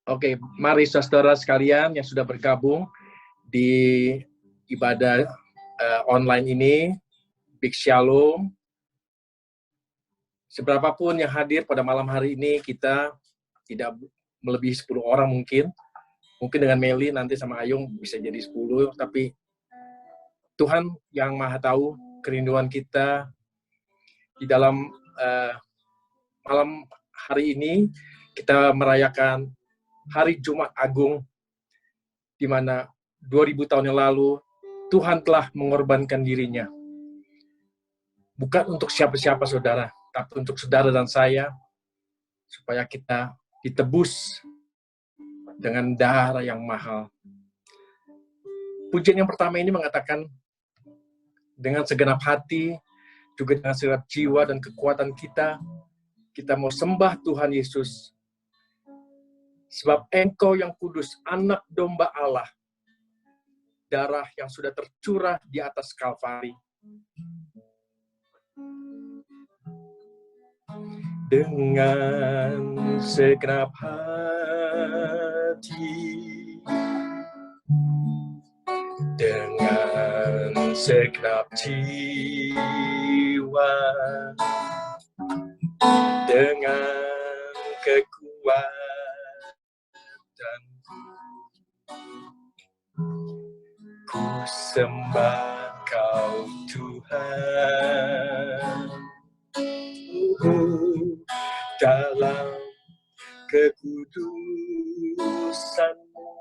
Oke, mari saudara sekalian yang sudah bergabung di ibadah online ini, Big Shalom. Seberapapun yang hadir pada malam hari ini, kita tidak melebihi 10 orang mungkin. Mungkin dengan Meli nanti sama Ayung bisa jadi 10, tapi Tuhan yang Maha Tahu kerinduan kita di dalam malam hari ini. Kita merayakan Hari Jumat Agung, di mana 2000 tahun yang lalu Tuhan telah mengorbankan dirinya. Bukan untuk siapa-siapa saudara, tapi untuk saudara dan saya, supaya kita ditebus dengan darah yang mahal. Pujian yang pertama ini mengatakan, dengan segenap hati, juga dengan segenap jiwa dan kekuatan kita mau sembah Tuhan Yesus. Sebab Engkau yang kudus, anak domba Allah, darah yang sudah tercurah di atas Kalvari. Dengan segenap hati, dengan segenap jiwa, dengan kekuatan, ku sembah Kau Tuhan. Dalam kekudusan-Mu,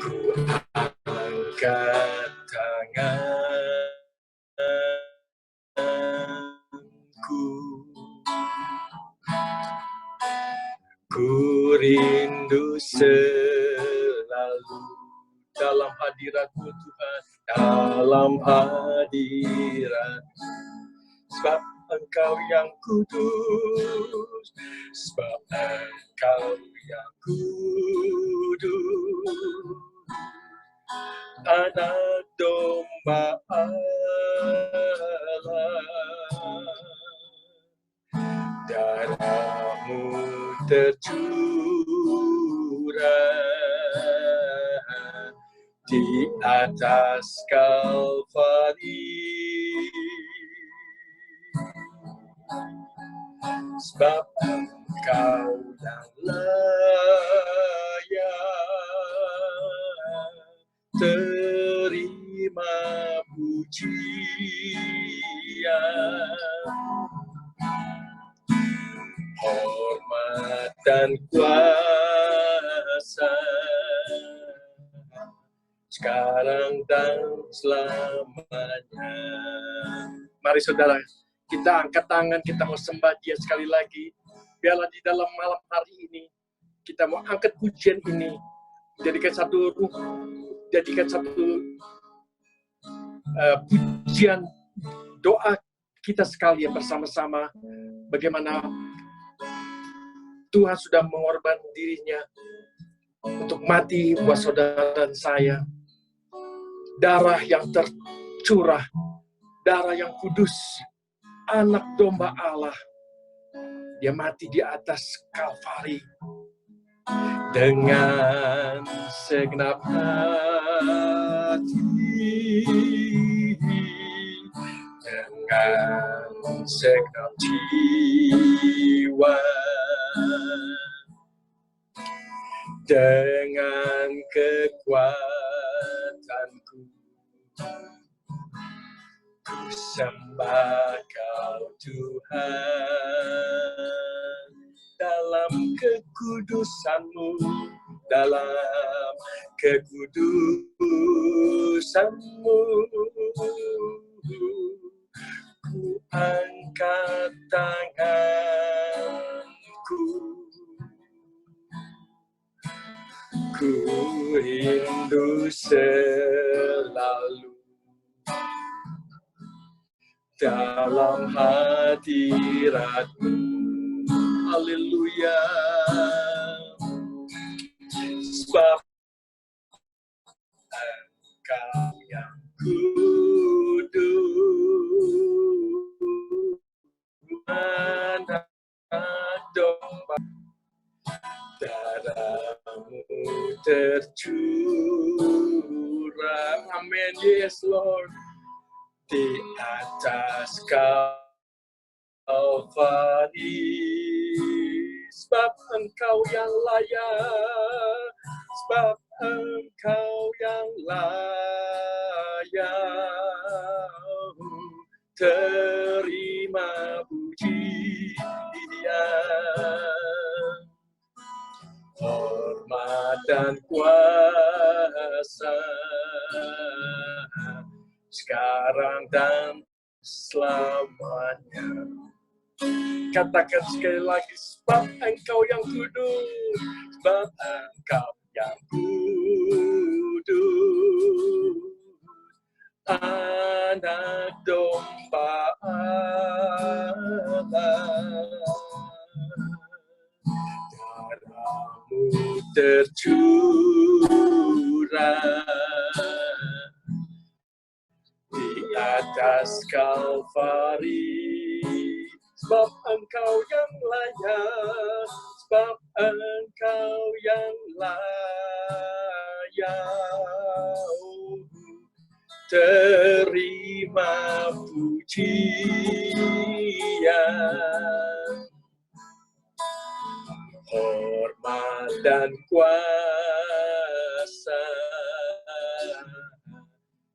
ku angkat tanganku, ku rindu selalu dalam hadirat-Mu Tuhan, dalam hadirat. Sebab Engkau yang kudus, sebab Engkau yang kudus, anak domba Allah, darah-Mu tercurah di atas Kalvari. Sebab Engkau yang layak terima pujian, hormat dan kuasa, sekarang dan selamanya. Mari saudara, kita angkat tangan, kita mau sembah Dia sekali lagi. Biarlah di dalam malam hari ini, kita mau angkat pujian ini, jadikan satu pujian doa kita sekalian bersama-sama. Bagaimana Tuhan sudah mengorbankan dirinya untuk mati buat saudara dan saya. Darah yang tercurah, darah yang kudus, anak domba Allah. Dia mati di atas Kalvari. Dengan segenap hati, dengan segenap jiwa, dengan kekuatanku, ku sembah Kau Tuhan. Dalam kekudusan-Mu, dalam kekudusan-Mu, ku angkat tanganku, ku rindu selalu dalam hadirat-Mu. Haleluya. Sebab Engkau yang kudus, anak domba, darahmu tercurah, amin, yes Lord, di atas Kalvari, sebab Engkau yang layak, sebab Engkau yang layak, terima pujian, hormat dan kuasa, sekarang dan selamanya. Katakan sekali lagi, sebab Engkau yang kudus, sebab Engkau yang kudus, anak domba Allah, darahmu tercurah di atas Kalvari, sebab Engkau yang layak, sebab Engkau yang layak, terima pujian, hormat dan kuasa,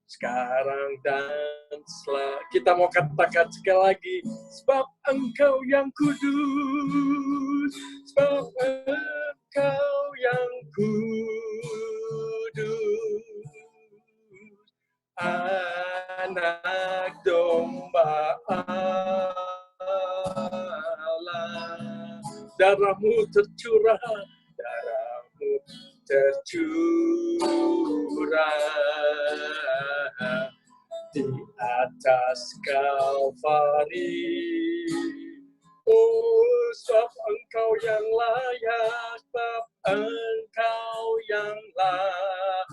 sekarang dan setelah. Kita mau katakan sekali lagi, sebab Engkau yang kudus, sebab Engkau yang kudus, anak domba Allah, darahmu tercurah, darahmu tercurah di atas Kalvari. Oh, sebab Engkau yang layak, sebab Engkau yang layak,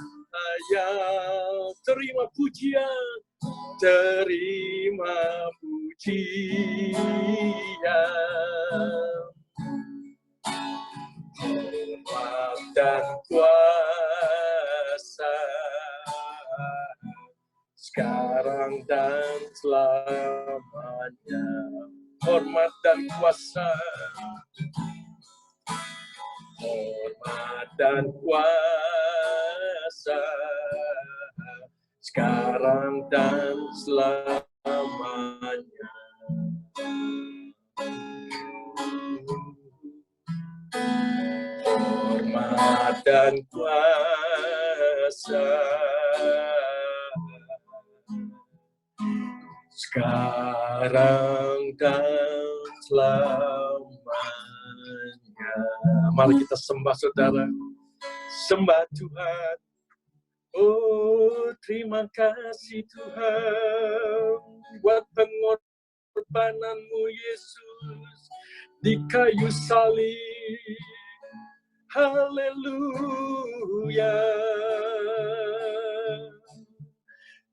terima pujian, terima pujian, hormat dan kuasa, sekarang dan selamanya. Hormat dan kuasa, hormat dan kuasa, sekarang dan selamanya. Hormat dan kuasa, sekarang dan selamanya. Mari kita sembah saudara, sembah Tuhan. Oh, terima kasih Tuhan buat pengorbananmu Yesus di kayu salib. Haleluya.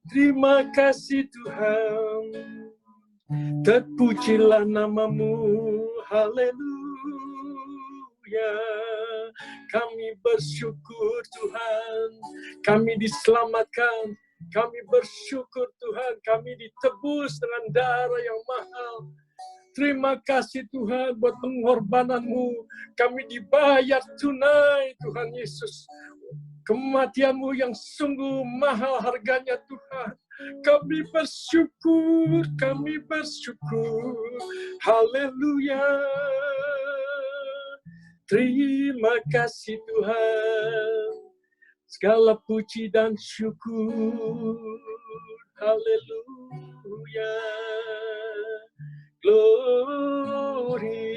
Terima kasih Tuhan, terpujilah namamu. Haleluya. Kami bersyukur Tuhan, kami diselamatkan. Kami bersyukur Tuhan, kami ditebus dengan darah yang mahal. Terima kasih Tuhan buat pengorbananmu. Kami dibayar tunai Tuhan Yesus. Kematianmu yang sungguh mahal harganya Tuhan. Kami bersyukur, kami bersyukur. Haleluya. Terima kasih Tuhan. Segala puji dan syukur. Haleluya. Glory.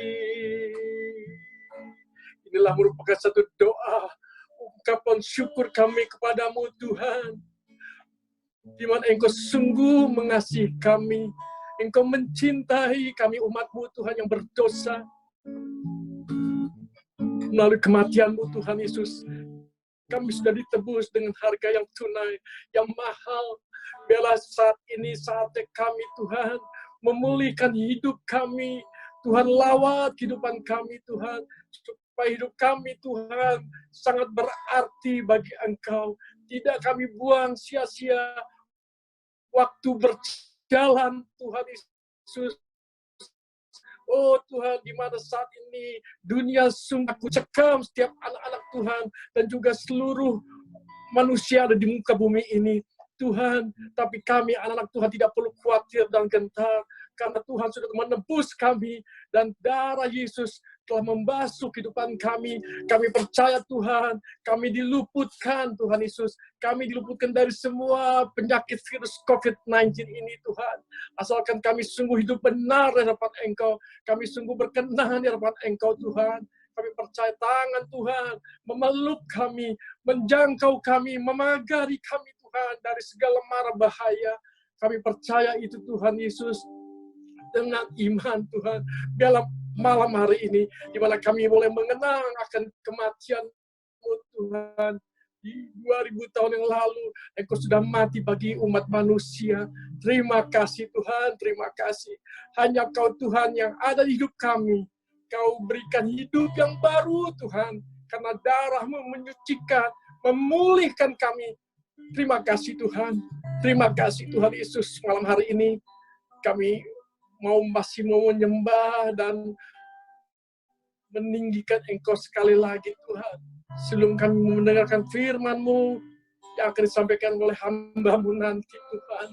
Inilah merupakan satu doa, ungkapan syukur kami kepadamu Tuhan. Di mana Engkau sungguh mengasihi kami. Engkau mencintai kami umat-Mu Tuhan yang berdosa. Melalui kematian-Mu Tuhan Yesus, kami sudah ditebus dengan harga yang tunai, yang mahal. Biarlah saat ini saatnya kami Tuhan memulihkan hidup kami. Tuhan, lawat kehidupan kami, Tuhan. Supaya hidup kami, Tuhan, sangat berarti bagi Engkau. Tidak kami buang sia-sia waktu berjalan, Tuhan Yesus. Oh Tuhan, di mana saat ini dunia sungguh cekam setiap anak-anak Tuhan dan juga seluruh manusia ada di muka bumi ini. Tuhan, tapi kami anak-anak Tuhan tidak perlu khawatir dan gentar karena Tuhan sudah menebus kami dan darah Yesus telah membasuh kehidupan kami. Kami percaya Tuhan, kami diluputkan Tuhan Yesus. Kami diluputkan dari semua penyakit virus COVID-19 ini Tuhan. Asalkan kami sungguh hidup benar di hadapan Engkau. Kami sungguh berkenan di hadapan Engkau Tuhan. Kami percaya tangan Tuhan memeluk kami, menjangkau kami, memagari kami Tuhan dari segala mara bahaya. Kami percaya itu Tuhan Yesus. Dengan iman Tuhan, dalam malam hari ini, di mana kami boleh mengenang akan kematian-Mu Tuhan. Di 2000 tahun yang lalu, Engkau sudah mati bagi umat manusia. Terima kasih Tuhan, terima kasih. Hanya Kau Tuhan yang ada di hidup kami. Kau berikan hidup yang baru Tuhan, karena darah-Mu menyucikan, memulihkan kami. Terima kasih Tuhan, terima kasih Tuhan Yesus. Malam hari ini kami masih mau menyembah dan meninggikan Engkau sekali lagi Tuhan. Sebelum kami mendengarkan firman-Mu yang akan disampaikan oleh hamba-Mu nanti Tuhan,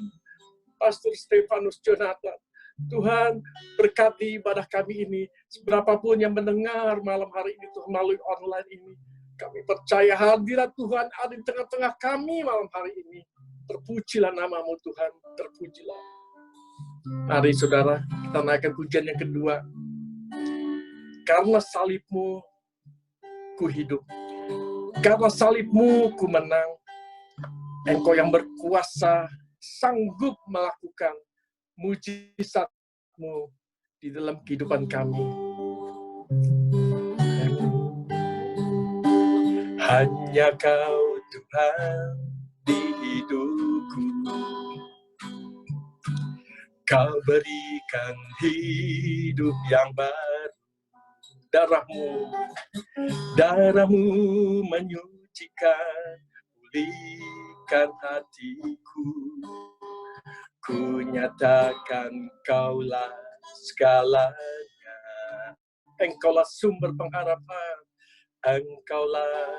Pastor Stefanus Jonathan. Tuhan, berkati ibadah kami ini, seberapapun yang mendengar malam hari ini Tuhan melalui online ini. Kami percaya hadirat Tuhan ada di tengah-tengah kami malam hari ini. Terpujilah nama-Mu Tuhan, terpujilah. Mari saudara, kita naikkan pujian yang kedua. Karena salib-Mu, ku hidup. Karena salib-Mu, ku menang. Engkau yang berkuasa, sanggup melakukan mujizat-Mu di dalam kehidupan kami. Hanya Kau Tuhan di hidupku. Kau berikan hidup yang baru. Darah-Mu menyucikan, pulihkan hatiku. Ku nyatakan Kaulah segalanya. Engkaulah sumber pengharapan. Engkaulah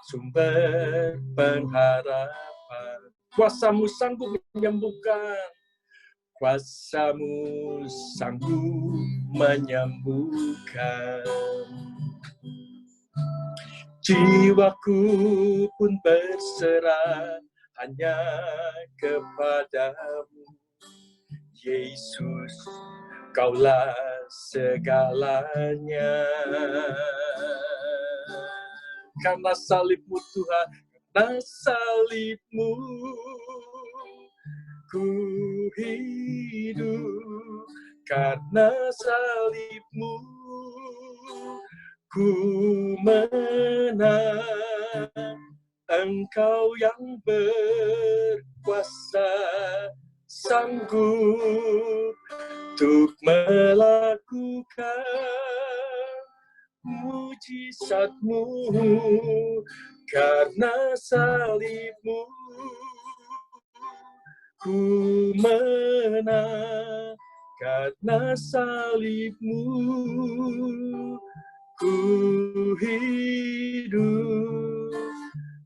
sumber pengharapan. Kuasa-Mu sanggup menyembuhkan. Kuasa-Mu sanggup menyembuhkan. Jiwaku pun berserah hanya kepada-Mu. Yesus, Kaulah segalanya. Karena salib-Mu Tuhan, karena salib-Mu ku hidup. Karena salib-Mu ku menang. Engkau yang berkuasa, sanggup untuk melakukan mujizat-Mu. Karena salib-Mu ku menang. Karena salib-Mu ku hidup.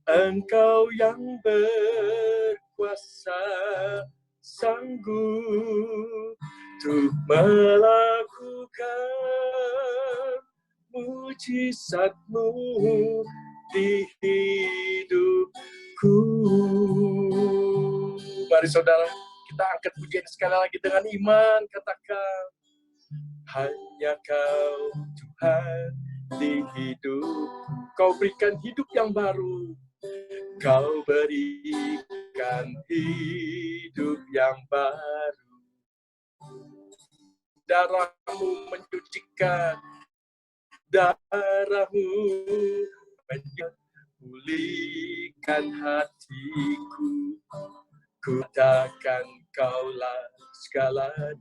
Engkau yang berkuasa, sanggup untuk melakukan mujizat-Mu di hidupku. Mari saudara, kita angkat pujian sekali lagi dengan iman. Katakan, hanya Kau Tuhan di hidupku. Kau berikan hidup yang baru. Kau berikan hidup yang baru. Darah-Mu menyucikan. Darah-Mu pulihkan hatiku. Katakan Kaulah segalanya.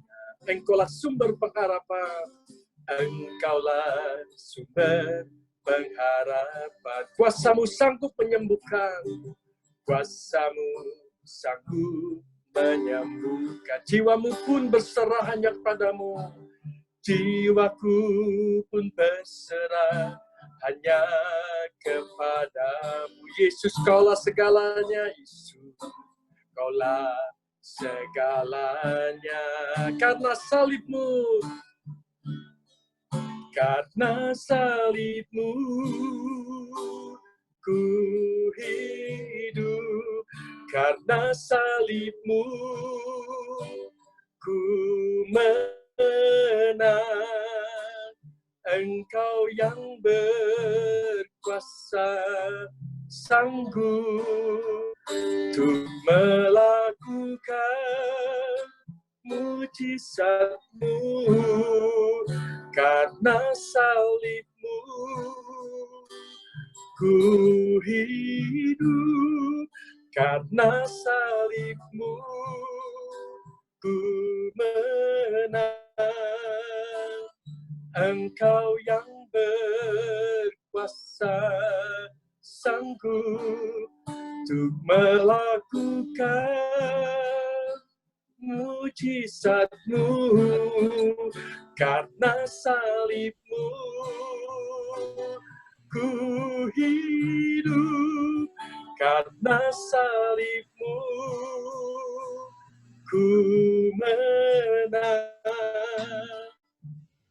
Engkaulah sumber pengharapan. Engkaulah sumber pengharapan. Kuasa-Mu sanggup menyembuhkan. Kuasa-Mu sanggup menyembuhkan. Jiwamu pun berserah hanya kepadamu. Jiwaku pun berserah hanya kepadamu. Yesus, Kaulah segalanya. Yesus, Kaulah segalanya. Karena salib-Mu, karena salib-Mu, ku hidup. Karena salib-Mu, ku menang. Engkau yang berkuasa, sanggup untuk melakukan mujizat-Mu. Karena salib-Mu, ku hidup. Karena salib-Mu, ku menang. Engkau yang berkuasa, sanggup untuk melakukan mujizat-Mu. Karena salib-Mu, ku hidup. Karena salib-Mu, ku menang.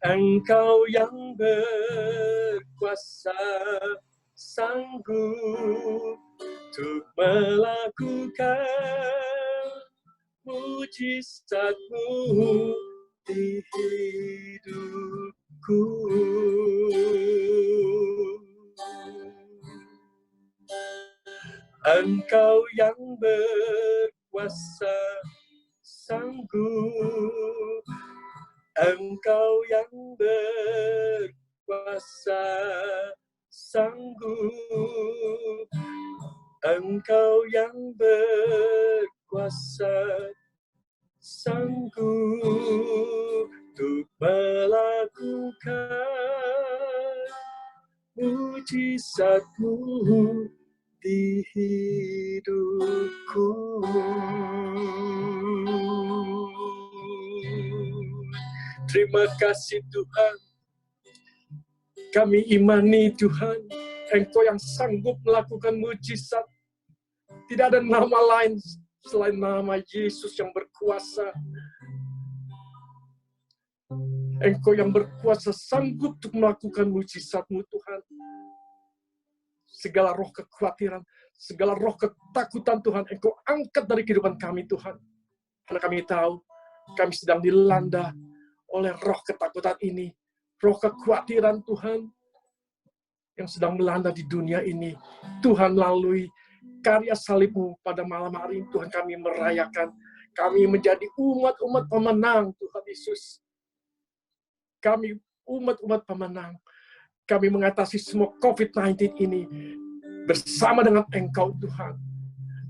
Engkau yang berkuasa, sanggup untuk melakukan mujizat-Mu di hidupku. Engkau yang berkuasa, sanggup. Engkau yang berkuasa, sanggup. Engkau yang berkuasa, sanggup untuk melakukan mujizat-Mu di hidupku. Terima kasih Tuhan. Kami imani Tuhan, Engkau yang sanggup melakukan mujizat. Tidak ada nama lain selain nama Yesus yang berkuasa. Engkau yang berkuasa sanggup untuk melakukan mujizat-Mu Tuhan. Segala roh kekhawatiran, segala roh ketakutan Tuhan, Engkau angkat dari kehidupan kami Tuhan. Karena kami tahu, kami sedang dilanda oleh roh ketakutan ini, roh kekhawatiran Tuhan, yang sedang melanda di dunia ini. Tuhan, melalui karya salib-Mu pada malam hari ini, Tuhan, kami merayakan, kami menjadi umat-umat pemenang, Tuhan Yesus. Kami umat-umat pemenang. Kami mengatasi semua COVID-19 ini bersama dengan Engkau, Tuhan.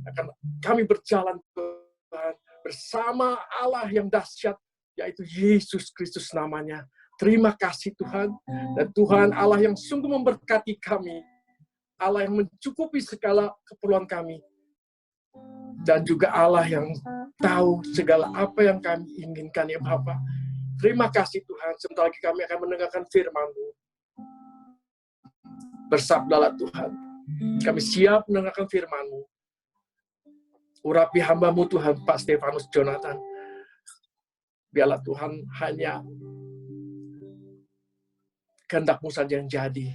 Akan kami berjalan, Tuhan, bersama Allah yang dahsyat, yaitu Yesus Kristus namanya. Terima kasih Tuhan. Dan Tuhan Allah yang sungguh memberkati kami. Allah yang mencukupi segala keperluan kami. Dan juga Allah yang tahu segala apa yang kami inginkan, ya Bapa. Terima kasih Tuhan. Sebentar lagi kami akan mendengarkan firman-Mu. Bersabdalah Tuhan. Kami siap mendengarkan firman-Mu. Urapi hamba-Mu Tuhan, Pak Stefanus Jonathan. Biarlah Tuhan hanya kehendak-Mu saja yang jadi.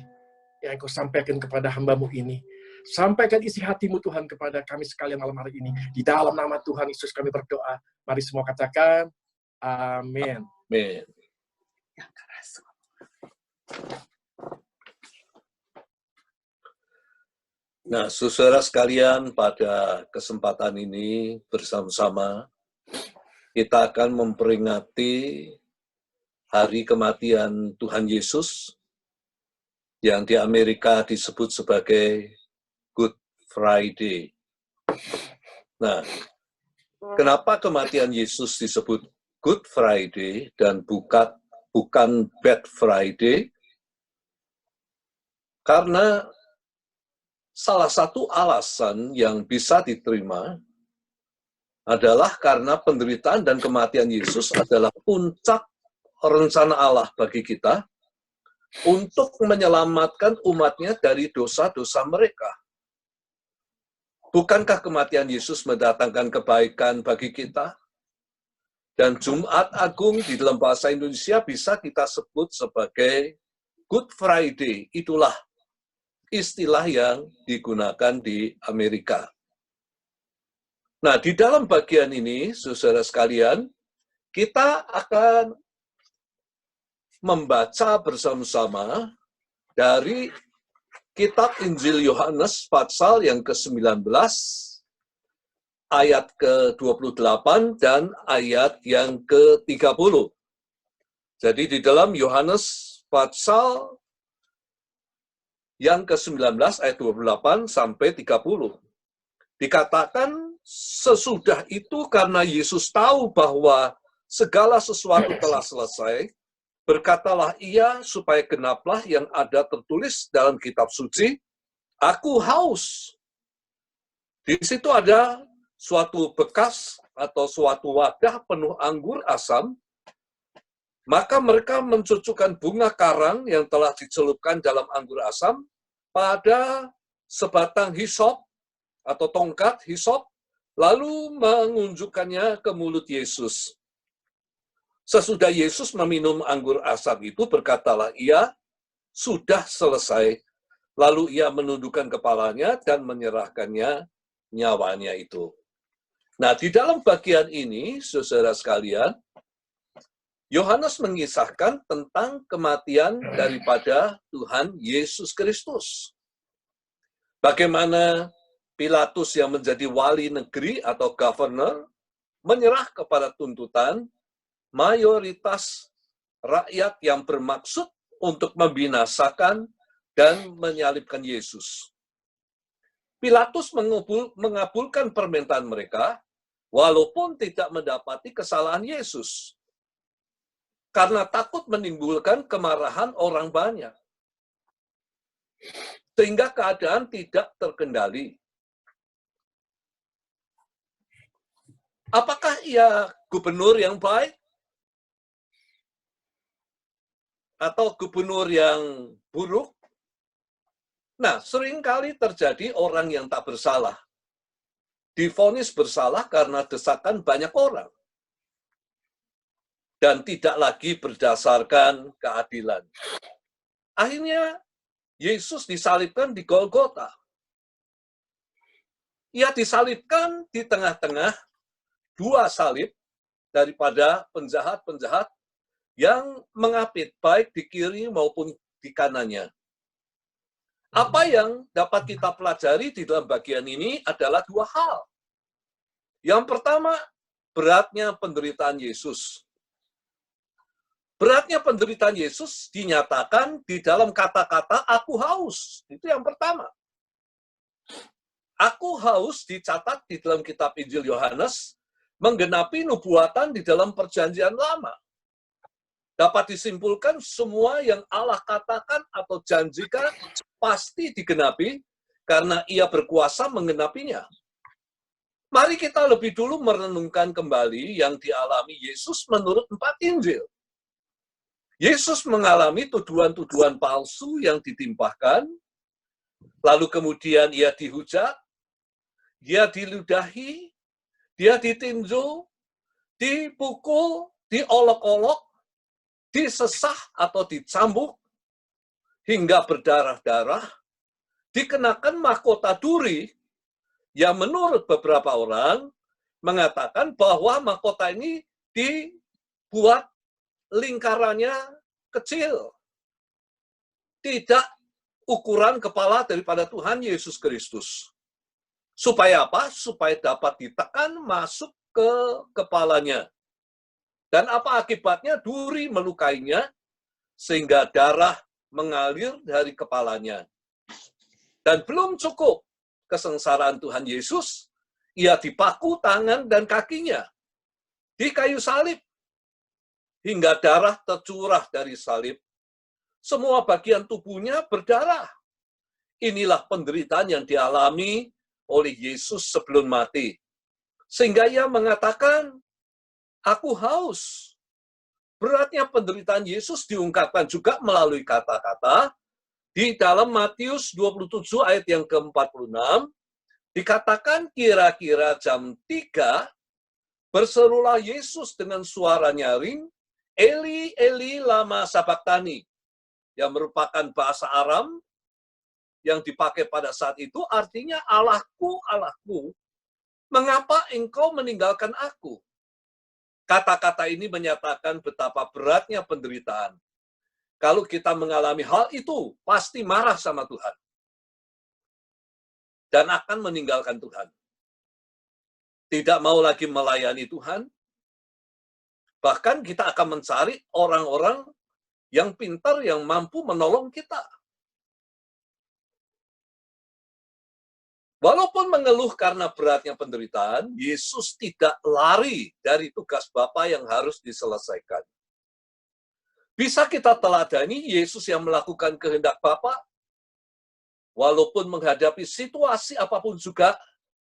Yang Engkau sampaikan kepada hamba-Mu ini. Sampaikan isi hati-Mu Tuhan kepada kami sekalian malam hari ini. Di dalam nama Tuhan Yesus kami berdoa. Mari semua katakan, amin. Amin. Nah, saudara sekalian, pada kesempatan ini bersama-sama kita akan memperingati hari kematian Tuhan Yesus yang di Amerika disebut sebagai Good Friday. Nah, kenapa kematian Yesus disebut Good Friday dan bukan bukan Bad Friday, karena salah satu alasan yang bisa diterima adalah karena penderitaan dan kematian Yesus adalah puncak rencana Allah bagi kita untuk menyelamatkan umatnya dari dosa-dosa mereka. Bukankah kematian Yesus mendatangkan kebaikan bagi kita? Dan Jumat Agung di dalam bahasa Indonesia bisa kita sebut sebagai Good Friday. Itulah istilah yang digunakan di Amerika. Nah, di dalam bagian ini, saudara sekalian, kita akan membaca bersama-sama dari Kitab Injil Yohanes pasal yang ke-19, ayat ke-28 dan ayat yang ke-30. Jadi di dalam Yohanes pasal yang ke-19 ayat 28 sampai 30. Dikatakan sesudah itu karena Yesus tahu bahwa segala sesuatu telah selesai, berkatalah ia supaya genaplah yang ada tertulis dalam kitab suci, aku haus. Di situ ada suatu bekas atau suatu wadah penuh anggur asam, maka mereka mencucukkan bunga karang yang telah dicelupkan dalam anggur asam pada sebatang hisop atau tongkat hisop, lalu mengunjukkannya ke mulut Yesus. Sesudah Yesus meminum anggur asam itu, berkatalah ia, sudah selesai. Lalu ia menundukkan kepalanya dan menyerahkannya nyawanya itu. Nah, di dalam bagian ini, saudara sekalian, Yohanes mengisahkan tentang kematian daripada Tuhan Yesus Kristus. Bagaimana Pilatus yang menjadi wali negeri atau governor menyerah kepada tuntutan mayoritas rakyat yang bermaksud untuk membinasakan dan menyalibkan Yesus. Pilatus mengabulkan permintaan mereka, walaupun tidak mendapati kesalahan Yesus, karena takut menimbulkan kemarahan orang banyak, sehingga keadaan tidak terkendali. Apakah ia gubernur yang baik? Atau gubernur yang buruk? Nah, seringkali terjadi orang yang tak bersalah divonis bersalah karena desakan banyak orang. Dan tidak lagi berdasarkan keadilan. Akhirnya, Yesus disalibkan di Golgota. Ia disalibkan di tengah-tengah dua salib daripada penjahat-penjahat yang mengapit baik di kiri maupun di kanannya. Apa yang dapat kita pelajari di dalam bagian ini adalah dua hal. Yang pertama, beratnya penderitaan Yesus. Beratnya penderitaan Yesus dinyatakan di dalam kata-kata aku haus. Itu yang pertama. Aku haus dicatat di dalam kitab Injil Yohanes menggenapi nubuatan di dalam perjanjian lama. Dapat disimpulkan semua yang Allah katakan atau janjikan pasti digenapi karena ia berkuasa menggenapinya. Mari kita lebih dulu merenungkan kembali yang dialami Yesus menurut 4 Injil. Yesus mengalami tuduhan-tuduhan palsu yang ditimpahkan, lalu kemudian ia dihujat, dia diludahi, dia ditinju, dipukul, diolok-olok, disesah atau dicambuk, hingga berdarah-darah, dikenakan mahkota duri, yang menurut beberapa orang mengatakan bahwa mahkota ini dibuat lingkarannya kecil. Tidak ukuran kepala daripada Tuhan Yesus Kristus. Supaya apa? Supaya dapat ditekan masuk ke kepalanya. Dan apa akibatnya? Duri melukainya, sehingga darah mengalir dari kepalanya. Dan belum cukup kesengsaraan Tuhan Yesus, ia dipaku tangan dan kakinya di kayu salib. hingga darah tercurah dari salib. Semua bagian tubuhnya berdarah. Inilah penderitaan yang dialami oleh Yesus sebelum mati. Sehingga ia mengatakan, aku haus. Beratnya penderitaan Yesus diungkapkan juga melalui kata-kata di dalam Matius 27 ayat yang ke-46, dikatakan kira-kira jam 3, berserulah Yesus dengan suara nyaring, Eli, Eli, lama sabachthani, yang merupakan bahasa Aram yang dipakai pada saat itu, artinya Allahku, Allahku, mengapa engkau meninggalkan aku? Kata-kata ini menyatakan betapa beratnya penderitaan. Kalau kita mengalami hal itu, pasti marah sama Tuhan. Dan akan meninggalkan Tuhan. Tidak mau lagi melayani Tuhan. Bahkan kita akan mencari orang-orang yang pintar, yang mampu menolong kita. Walaupun mengeluh karena beratnya penderitaan, Yesus tidak lari dari tugas Bapa yang harus diselesaikan. Bisa kita teladani Yesus yang melakukan kehendak Bapa, walaupun menghadapi situasi apapun juga,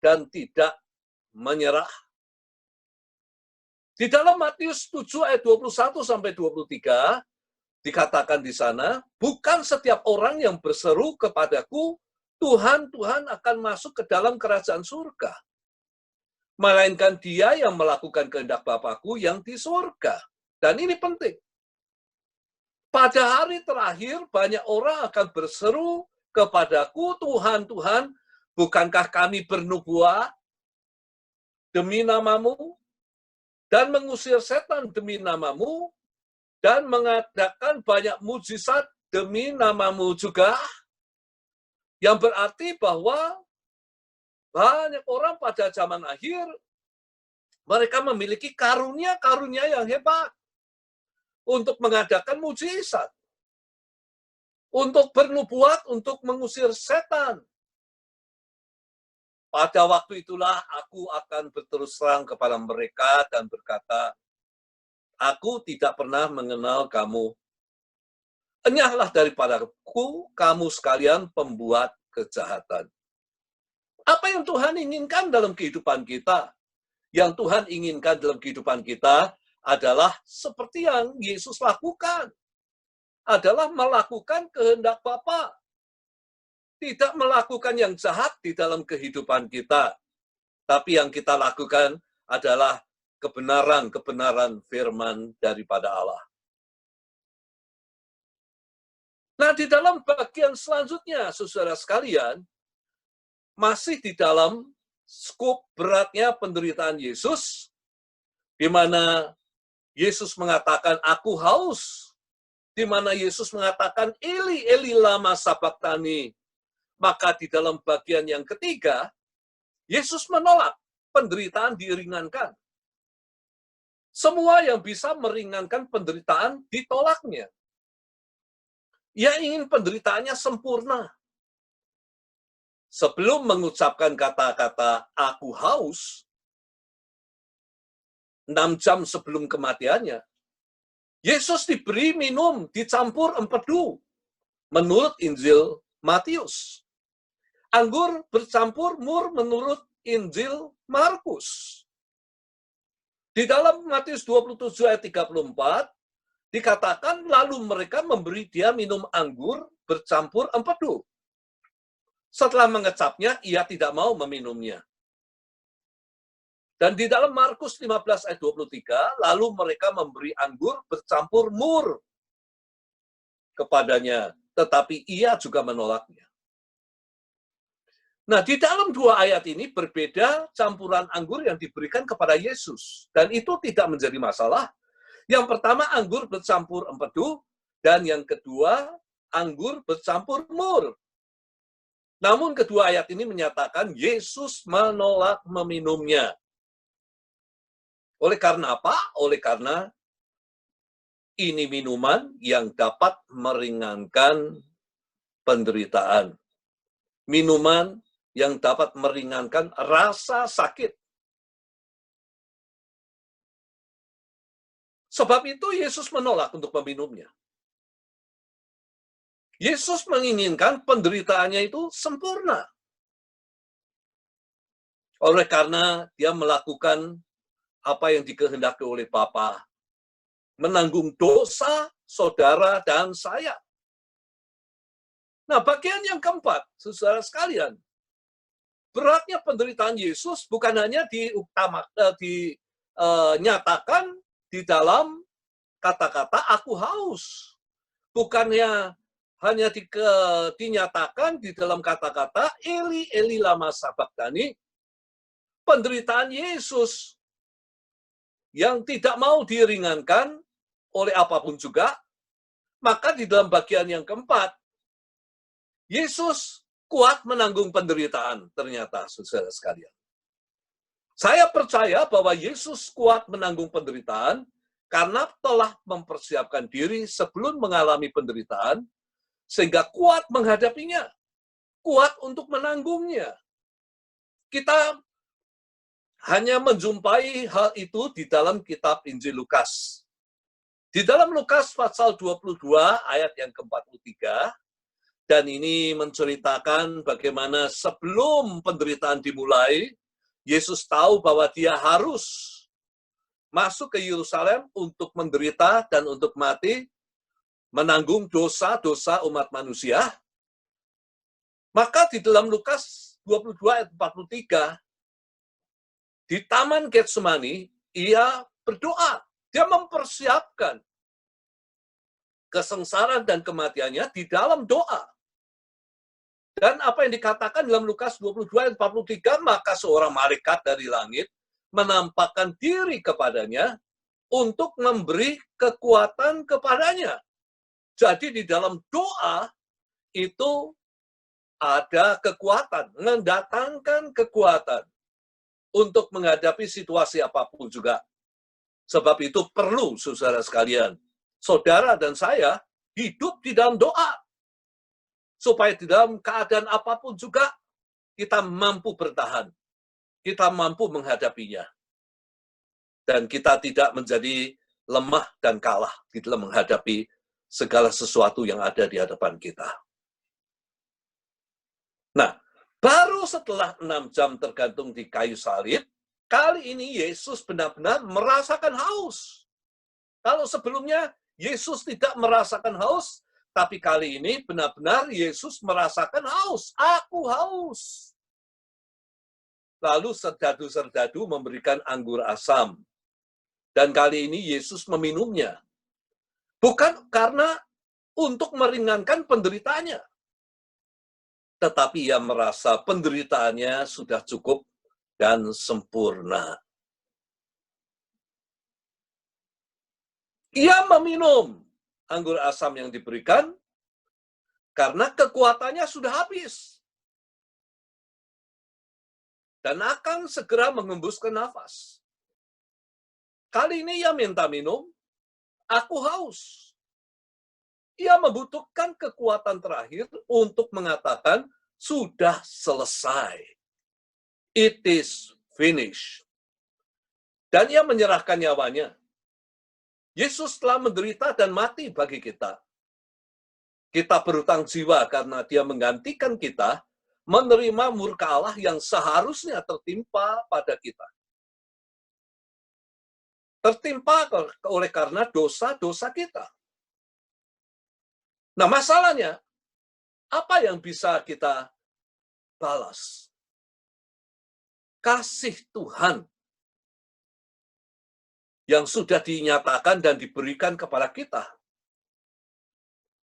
dan tidak menyerah. Di dalam Matius 7 ayat 21-23, dikatakan di sana, bukan setiap orang yang berseru kepadaku, Tuhan, Tuhan akan masuk ke dalam kerajaan surga. Melainkan dia yang melakukan kehendak Bapakku yang di surga. Dan ini penting. Pada hari terakhir, banyak orang akan berseru kepadaku, Tuhan, Tuhan, bukankah kami bernubuat demi namamu, dan mengusir setan demi namamu, dan mengadakan banyak mujizat demi namamu juga? Yang berarti bahwa banyak orang pada zaman akhir, mereka memiliki karunia-karunia yang hebat untuk mengadakan mujizat, untuk bernubuat, untuk mengusir setan. Pada waktu itulah aku akan berterus terang kepada mereka dan berkata, aku tidak pernah mengenal kamu. Enyahlah daripadaku, kamu sekalian pembuat kejahatan. Apa yang Tuhan inginkan dalam kehidupan kita? Yang Tuhan inginkan dalam kehidupan kita adalah seperti yang Yesus lakukan. Adalah melakukan kehendak Bapa. Tidak melakukan yang jahat di dalam kehidupan kita. Tapi yang kita lakukan adalah kebenaran-kebenaran firman daripada Allah. Nah, di dalam bagian selanjutnya, saudara sekalian, masih di dalam skup beratnya penderitaan Yesus, di mana Yesus mengatakan, aku haus, di mana Yesus mengatakan, Eli, Eli, lama sabachthani. Maka di dalam bagian yang ketiga, Yesus menolak penderitaan diringankan. Semua yang bisa meringankan penderitaan ditolaknya. Ia ingin penderitaannya sempurna. Sebelum mengucapkan kata-kata aku haus, 6 jam sebelum kematiannya, Yesus diberi minum dicampur empedu, menurut Injil Matius. Anggur bercampur mur menurut Injil Markus. Di dalam Matius 27 ayat 34, dikatakan lalu mereka memberi dia minum anggur bercampur empedu. Setelah mengecapnya, ia tidak mau meminumnya. Dan di dalam Markus 15 ayat 23, lalu mereka memberi anggur bercampur mur kepadanya, tetapi ia juga menolaknya. Nah, di dalam dua ayat ini berbeda campuran anggur yang diberikan kepada Yesus. Dan itu tidak menjadi masalah. Yang pertama, anggur bercampur empedu, dan yang kedua, anggur bercampur mur. Namun kedua ayat ini menyatakan Yesus menolak meminumnya. Oleh karena apa? Oleh karena ini minuman yang dapat meringankan penderitaan. Minuman yang dapat meringankan rasa sakit. Sebab itu Yesus menolak untuk meminumnya. Yesus menginginkan penderitaannya itu sempurna. Oleh karena dia melakukan apa yang dikehendaki oleh Bapa, menanggung dosa saudara dan saya. Nah, bagian yang keempat, saudara sekalian, beratnya penderitaan Yesus bukan hanya dinyatakan di dalam kata-kata aku haus. Bukannya hanya dinyatakan di dalam kata-kata Eli, Eli lama sabachthani, penderitaan Yesus yang tidak mau diringankan oleh apapun juga, maka di dalam bagian yang keempat, Yesus kuat menanggung penderitaan, ternyata, saudara sekalian. Saya percaya bahwa Yesus kuat menanggung penderitaan karena telah mempersiapkan diri sebelum mengalami penderitaan, sehingga kuat menghadapinya, kuat untuk menanggungnya. Kita hanya menjumpai hal itu di dalam kitab Injil Lukas. Di dalam Lukas pasal 22 ayat yang ke-43, dan ini menceritakan bagaimana sebelum penderitaan dimulai, Yesus tahu bahwa dia harus masuk ke Yerusalem untuk menderita dan untuk mati, menanggung dosa-dosa umat manusia. Maka di dalam Lukas 22 ayat 43, di Taman Getsemani, ia berdoa. Dia mempersiapkan kesengsaraan dan kematiannya di dalam doa. Dan apa yang dikatakan dalam Lukas 22 ayat 43, maka seorang malaikat dari langit menampakkan diri kepadanya untuk memberi kekuatan kepadanya. Jadi di dalam doa itu ada kekuatan, mendatangkan kekuatan untuk menghadapi situasi apapun juga. Sebab itu perlu, saudara sekalian, saudara dan saya hidup di dalam doa. Supaya di dalam keadaan apapun juga, kita mampu bertahan. Kita mampu menghadapinya. Dan kita tidak menjadi lemah dan kalah di dalam menghadapi segala sesuatu yang ada di hadapan kita. Nah, baru setelah 6 jam tergantung di kayu salib, kali ini Yesus benar-benar merasakan haus. Kalau sebelumnya Yesus tidak merasakan haus, tapi kali ini benar-benar Yesus merasakan haus. Aku haus. Lalu serdadu-serdadu memberikan anggur asam. Dan kali ini Yesus meminumnya. Bukan karena untuk meringankan penderitaannya, tetapi ia merasa penderitaannya sudah cukup dan sempurna. Ia meminum anggur asam yang diberikan karena kekuatannya sudah habis. Dan akan segera mengembuskan nafas. Kali ini ia minta minum, aku haus. Ia membutuhkan kekuatan terakhir untuk mengatakan, sudah selesai. It is finished. Dan ia menyerahkan nyawanya. Yesus telah menderita dan mati bagi kita. Kita berhutang jiwa karena dia menggantikan kita menerima murka Allah yang seharusnya tertimpa pada kita. Tertimpa oleh karena dosa-dosa kita. Nah, masalahnya, apa yang bisa kita balas? Kasih Tuhan yang sudah dinyatakan dan diberikan kepada kita.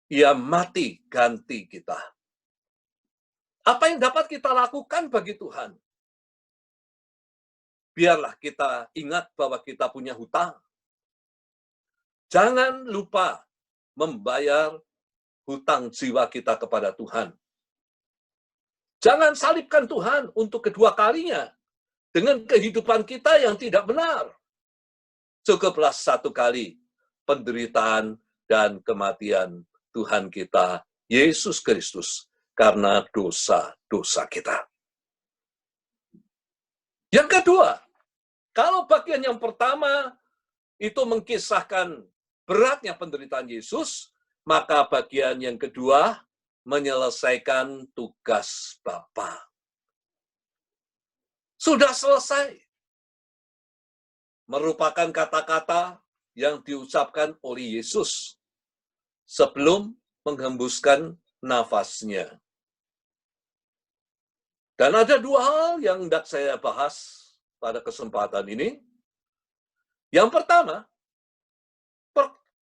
Ia mati ganti kita. Apa yang dapat kita lakukan bagi Tuhan? Biarlah kita ingat bahwa kita punya hutang. Jangan lupa membayar hutang jiwa kita kepada Tuhan. Jangan salibkan Tuhan untuk kedua kalinya dengan kehidupan kita yang tidak benar. Cukuplah satu kali penderitaan dan kematian Tuhan kita, Yesus Kristus, karena dosa-dosa kita. Yang kedua, kalau bagian yang pertama, itu mengkisahkan beratnya penderitaan Yesus, maka bagian yang kedua menyelesaikan tugas Bapa. Sudah selesai. Merupakan kata-kata yang diucapkan oleh Yesus sebelum menghembuskan nafasnya. Dan ada dua hal yang hendak saya bahas pada kesempatan ini. Yang pertama,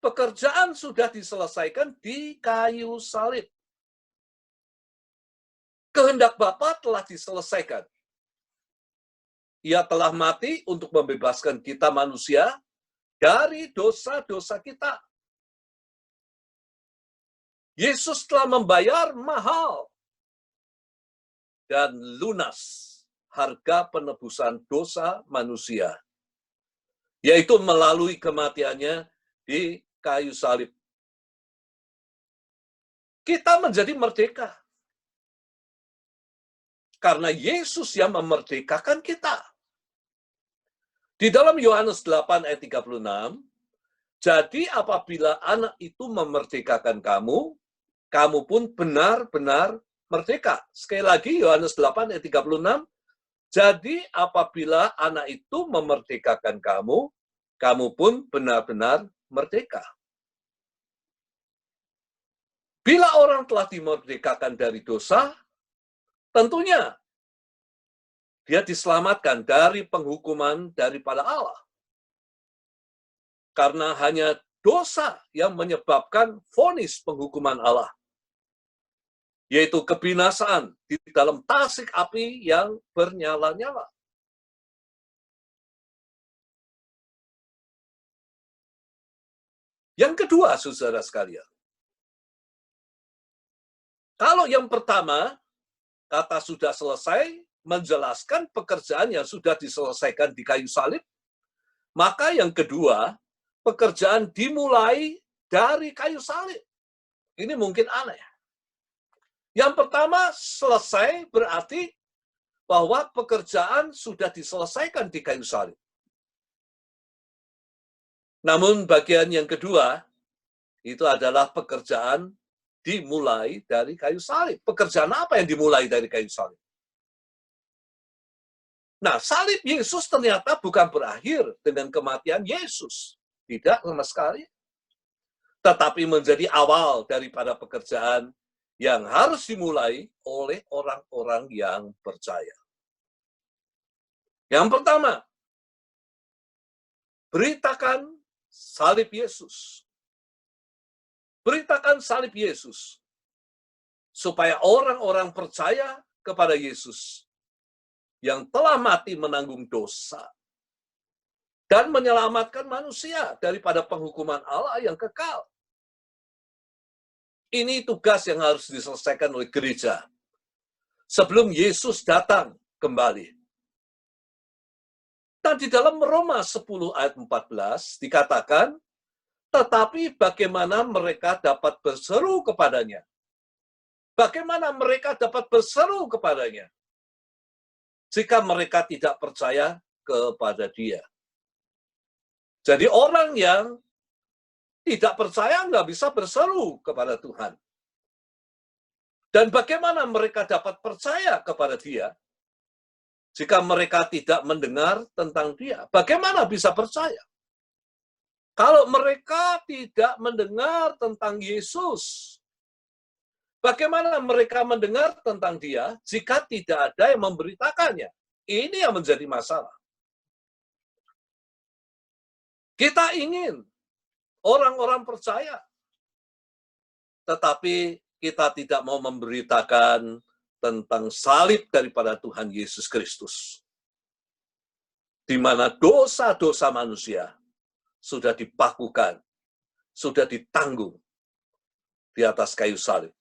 pekerjaan sudah diselesaikan di kayu salib. Kehendak Bapa telah diselesaikan. Ia telah mati untuk membebaskan kita manusia dari dosa-dosa kita. Yesus telah membayar mahal dan lunas harga penebusan dosa manusia, yaitu melalui kematiannya di kayu salib. Kita menjadi merdeka. Karena Yesus yang memerdekakan kita. Di dalam Yohanes 8 ayat 36, jadi apabila anak itu memerdekakan kamu, kamu pun benar-benar merdeka. Sekali lagi Yohanes 8 ayat 36, jadi apabila anak itu memerdekakan kamu, kamu pun benar-benar merdeka. Bila orang telah dimerdekakan dari dosa, tentunya dia diselamatkan dari penghukuman daripada Allah. Karena hanya dosa yang menyebabkan vonis penghukuman Allah, yaitu kebinasaan di dalam tasik api yang bernyala-nyala. Yang kedua, saudara sekalian, kalau yang pertama, kata sudah selesai, menjelaskan pekerjaan yang sudah diselesaikan di kayu salib, maka yang kedua, pekerjaan dimulai dari kayu salib. Ini mungkin aneh. Yang pertama, selesai berarti bahwa pekerjaan sudah diselesaikan di kayu salib. Namun bagian yang kedua, itu adalah pekerjaan dimulai dari kayu salib. Pekerjaan apa yang dimulai dari kayu salib? Nah, salib Yesus ternyata bukan berakhir dengan kematian Yesus. Tidak sama sekali. Tetapi menjadi awal daripada pekerjaan yang harus dimulai oleh orang-orang yang percaya. Yang pertama, beritakan salib Yesus. Beritakan salib Yesus. Supaya orang-orang percaya kepada Yesus yang telah mati menanggung dosa dan menyelamatkan manusia daripada penghukuman Allah yang kekal. Ini tugas yang harus diselesaikan oleh gereja sebelum Yesus datang kembali. Dan di dalam Roma 10 ayat 14 dikatakan, tetapi bagaimana mereka dapat berseru kepadanya? Bagaimana mereka dapat berseru kepadanya jika mereka tidak percaya kepada Dia? Jadi orang yang tidak percaya nggak bisa berseru kepada Tuhan. Dan bagaimana mereka dapat percaya kepada Dia jika mereka tidak mendengar tentang Dia? Bagaimana bisa percaya? Kalau mereka tidak mendengar tentang Yesus, bagaimana mereka mendengar tentang Dia jika tidak ada yang memberitakannya? Ini yang menjadi masalah. Kita ingin orang-orang percaya, tetapi kita tidak mau memberitakan tentang salib daripada Tuhan Yesus Kristus, di mana dosa-dosa manusia sudah dipakukan, sudah ditanggung di atas kayu salib.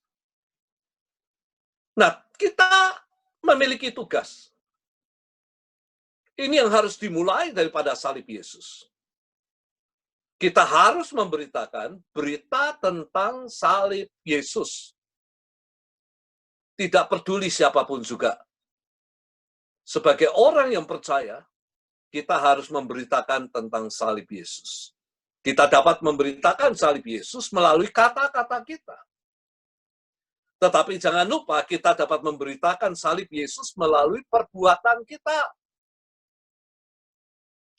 Nah, kita memiliki tugas. Ini yang harus dimulai daripada salib Yesus. Kita harus memberitakan berita tentang salib Yesus. Tidak peduli siapapun juga. Sebagai orang yang percaya, kita harus memberitakan tentang salib Yesus. Kita dapat memberitakan salib Yesus melalui kata-kata kita. Tetapi jangan lupa kita dapat memberitakan salib Yesus melalui perbuatan kita.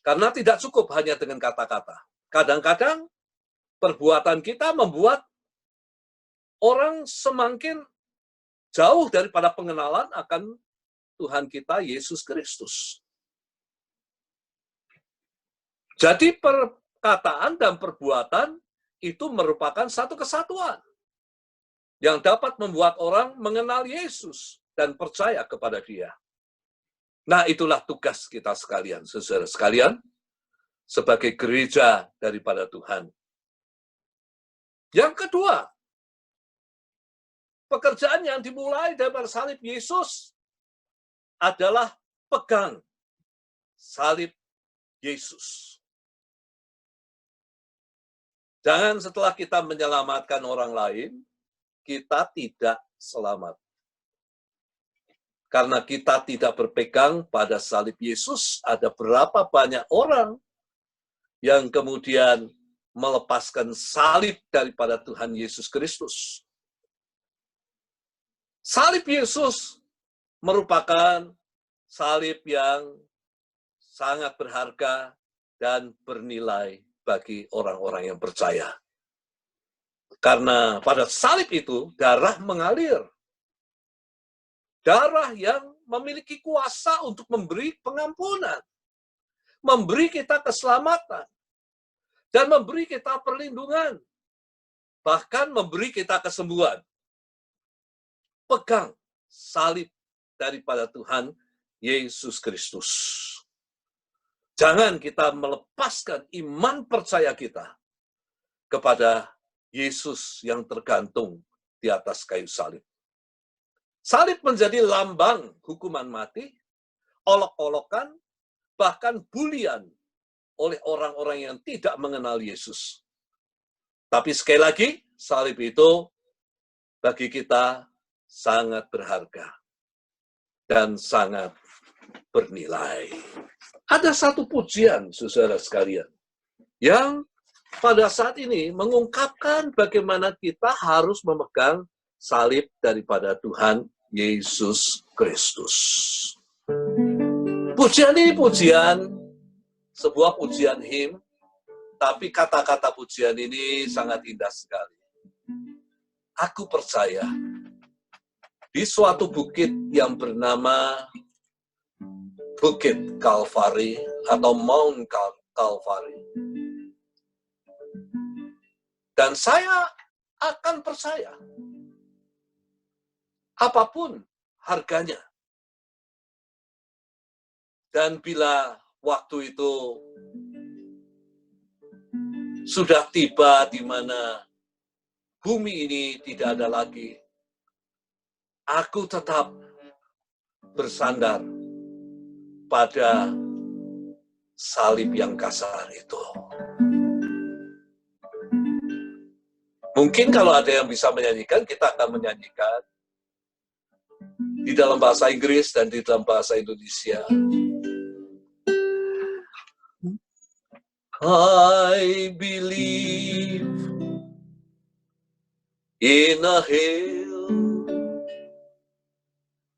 Karena tidak cukup hanya dengan kata-kata. Kadang-kadang perbuatan kita membuat orang semakin jauh daripada pengenalan akan Tuhan kita Yesus Kristus. Jadi perkataan dan perbuatan itu merupakan satu kesatuan yang dapat membuat orang mengenal Yesus dan percaya kepada Dia. Nah, itulah tugas kita sekalian, saudara sekalian, sebagai gereja daripada Tuhan. Yang kedua, pekerjaan yang dimulai dari salib Yesus adalah pegang salib Yesus. Jangan setelah kita menyelamatkan orang lain, kita tidak selamat. Karena kita tidak berpegang pada salib Yesus, ada berapa banyak orang yang kemudian melepaskan salib daripada Tuhan Yesus Kristus. Salib Yesus merupakan salib yang sangat berharga dan bernilai bagi orang-orang yang percaya. Karena pada salib itu darah mengalir. Darah yang memiliki kuasa untuk memberi pengampunan, memberi kita keselamatan, dan memberi kita perlindungan, bahkan memberi kita kesembuhan. Pegang salib daripada Tuhan Yesus Kristus. Jangan kita melepaskan iman percaya kita kepada Yesus yang tergantung di atas kayu salib. Salib menjadi lambang hukuman mati, olok-olokan, bahkan bulian oleh orang-orang yang tidak mengenal Yesus. Tapi sekali lagi, salib itu bagi kita sangat berharga dan sangat bernilai. Ada satu pujian, saudara sekalian, yang pada saat ini mengungkapkan bagaimana kita harus memegang salib daripada Tuhan Yesus Kristus. Pujian ini sebuah pujian him, tapi kata-kata pujian ini sangat indah sekali. Aku percaya di suatu bukit yang bernama Bukit Kalvari atau Mount Kalvari. Dan saya akan percaya apapun harganya. Dan bila waktu itu sudah tiba di mana bumi ini tidak ada lagi, aku tetap bersandar pada salib yang kasar itu. Mungkin kalau ada yang bisa menyanyikan, kita akan menyanyikan di dalam bahasa Inggris dan di dalam bahasa Indonesia. I believe in a hill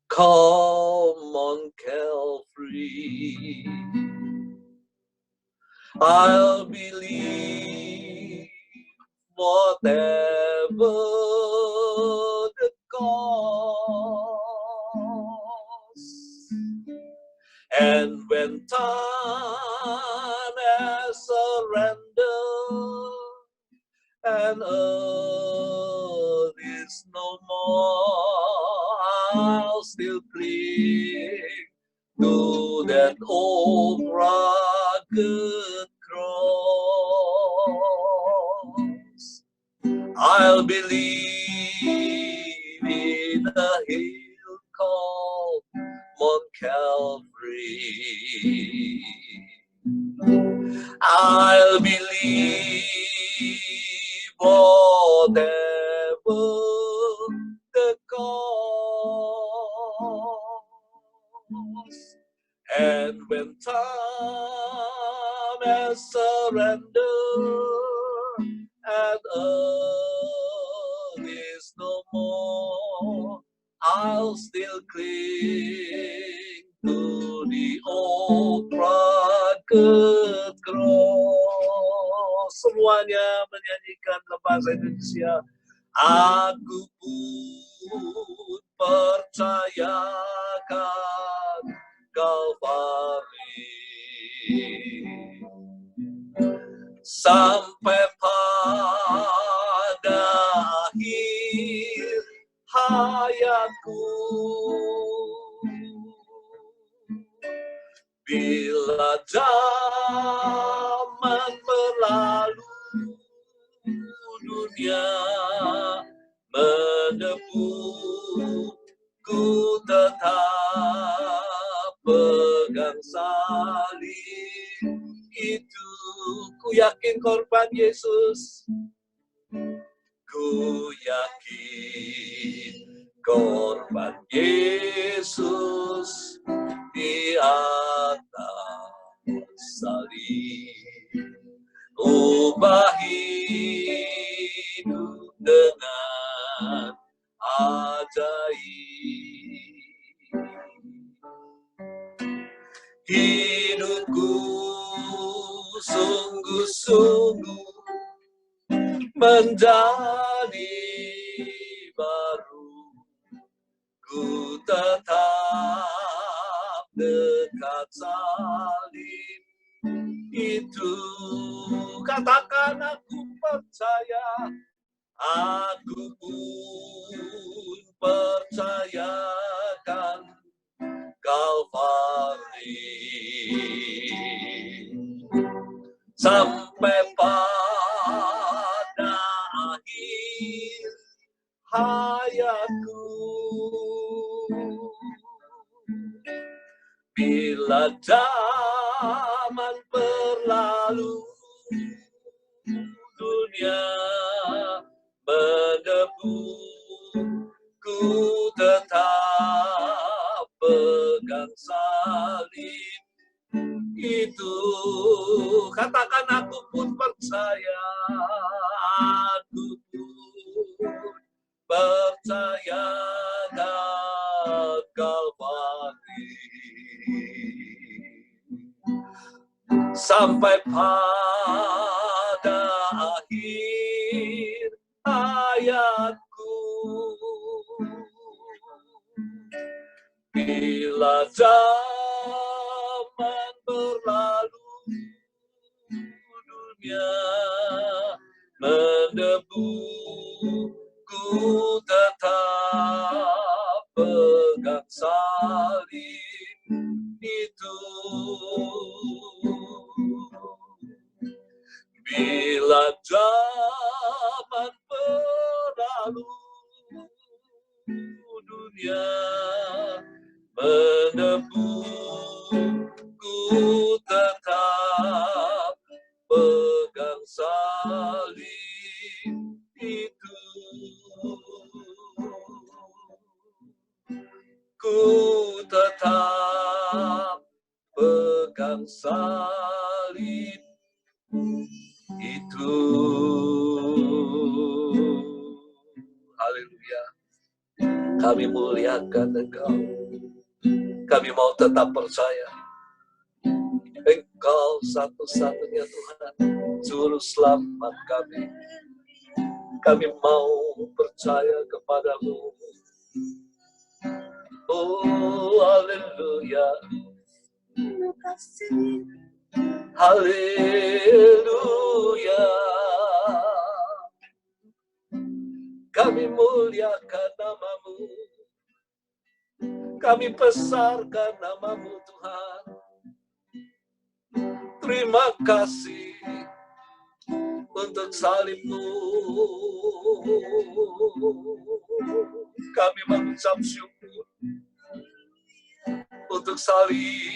called Mount Calvary. I'll believe whatever the cost. And when time has surrendered and earth is no more, I'll still cling to that old rugged cross. I'll believe in a hill called Mount Calvary. I'll believe whatever the cost. And when time has surrendered and earth is no more, I'll still cling to the old rugged cross. Semuanya menyanyikan dalam bahasa Indonesia. Aku pun percayakan Kalvari sampai pada akhir hayatku. Bila zaman berlalu, dunia menepu, ku tetap pegang salib itu. Ku yakin korban Yesus, ku yakin korban Yesus di atas salib, ubah hidup dengan ajaib. Hidupku sungguh-sungguh menjadi baru, ku tetap dekat salib itu. Katakan aku percaya, aku pun percayakan Kalvari sampai pada akhir hayatku. Bila zaman berlalu, dunia menepu, ku tetap pegang salib itu. Katakan aku pun percaya, aku pun percaya dan Kalvari sampai pada akhir hayatku. Bila zaman berlalu, dunia menepu, ku tetap pegang salib itu. Bila zaman berlalu, dunia menepu, ku tetap pegang salib itu. Ku tetap pegang salib itu. Haleluya. Kami muliakan Engkau. Kami mau tetap percaya Engkau satu-satunya Tuhan, Juru Selamat kami. Kami mau percaya kepadamu. Oh, haleluya. Haleluya. Kami muliakan nama-Mu. Kami besarkan nama-Mu Tuhan. Terima kasih untuk salib-Mu. Kami mengucap syukur untuk salib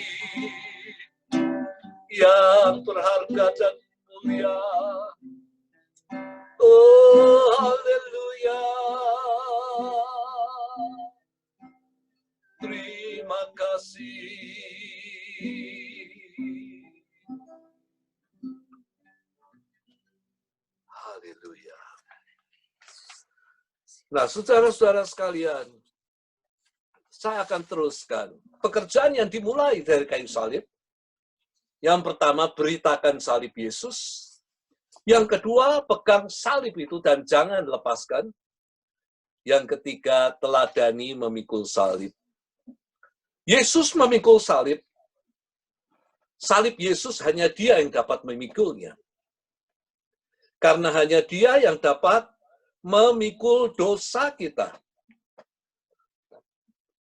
yang berharga dan mulia. Oh, haleluya. Terima kasih Nah, saudara-saudara sekalian, saya akan teruskan. Pekerjaan yang dimulai dari kayu salib. Yang pertama, beritakan salib Yesus. Yang kedua, pegang salib itu dan jangan lepaskan. Yang ketiga, teladani memikul salib. Yesus memikul salib. Salib Yesus hanya Dia yang dapat memikulnya. Karena hanya Dia yang dapat memikul dosa kita.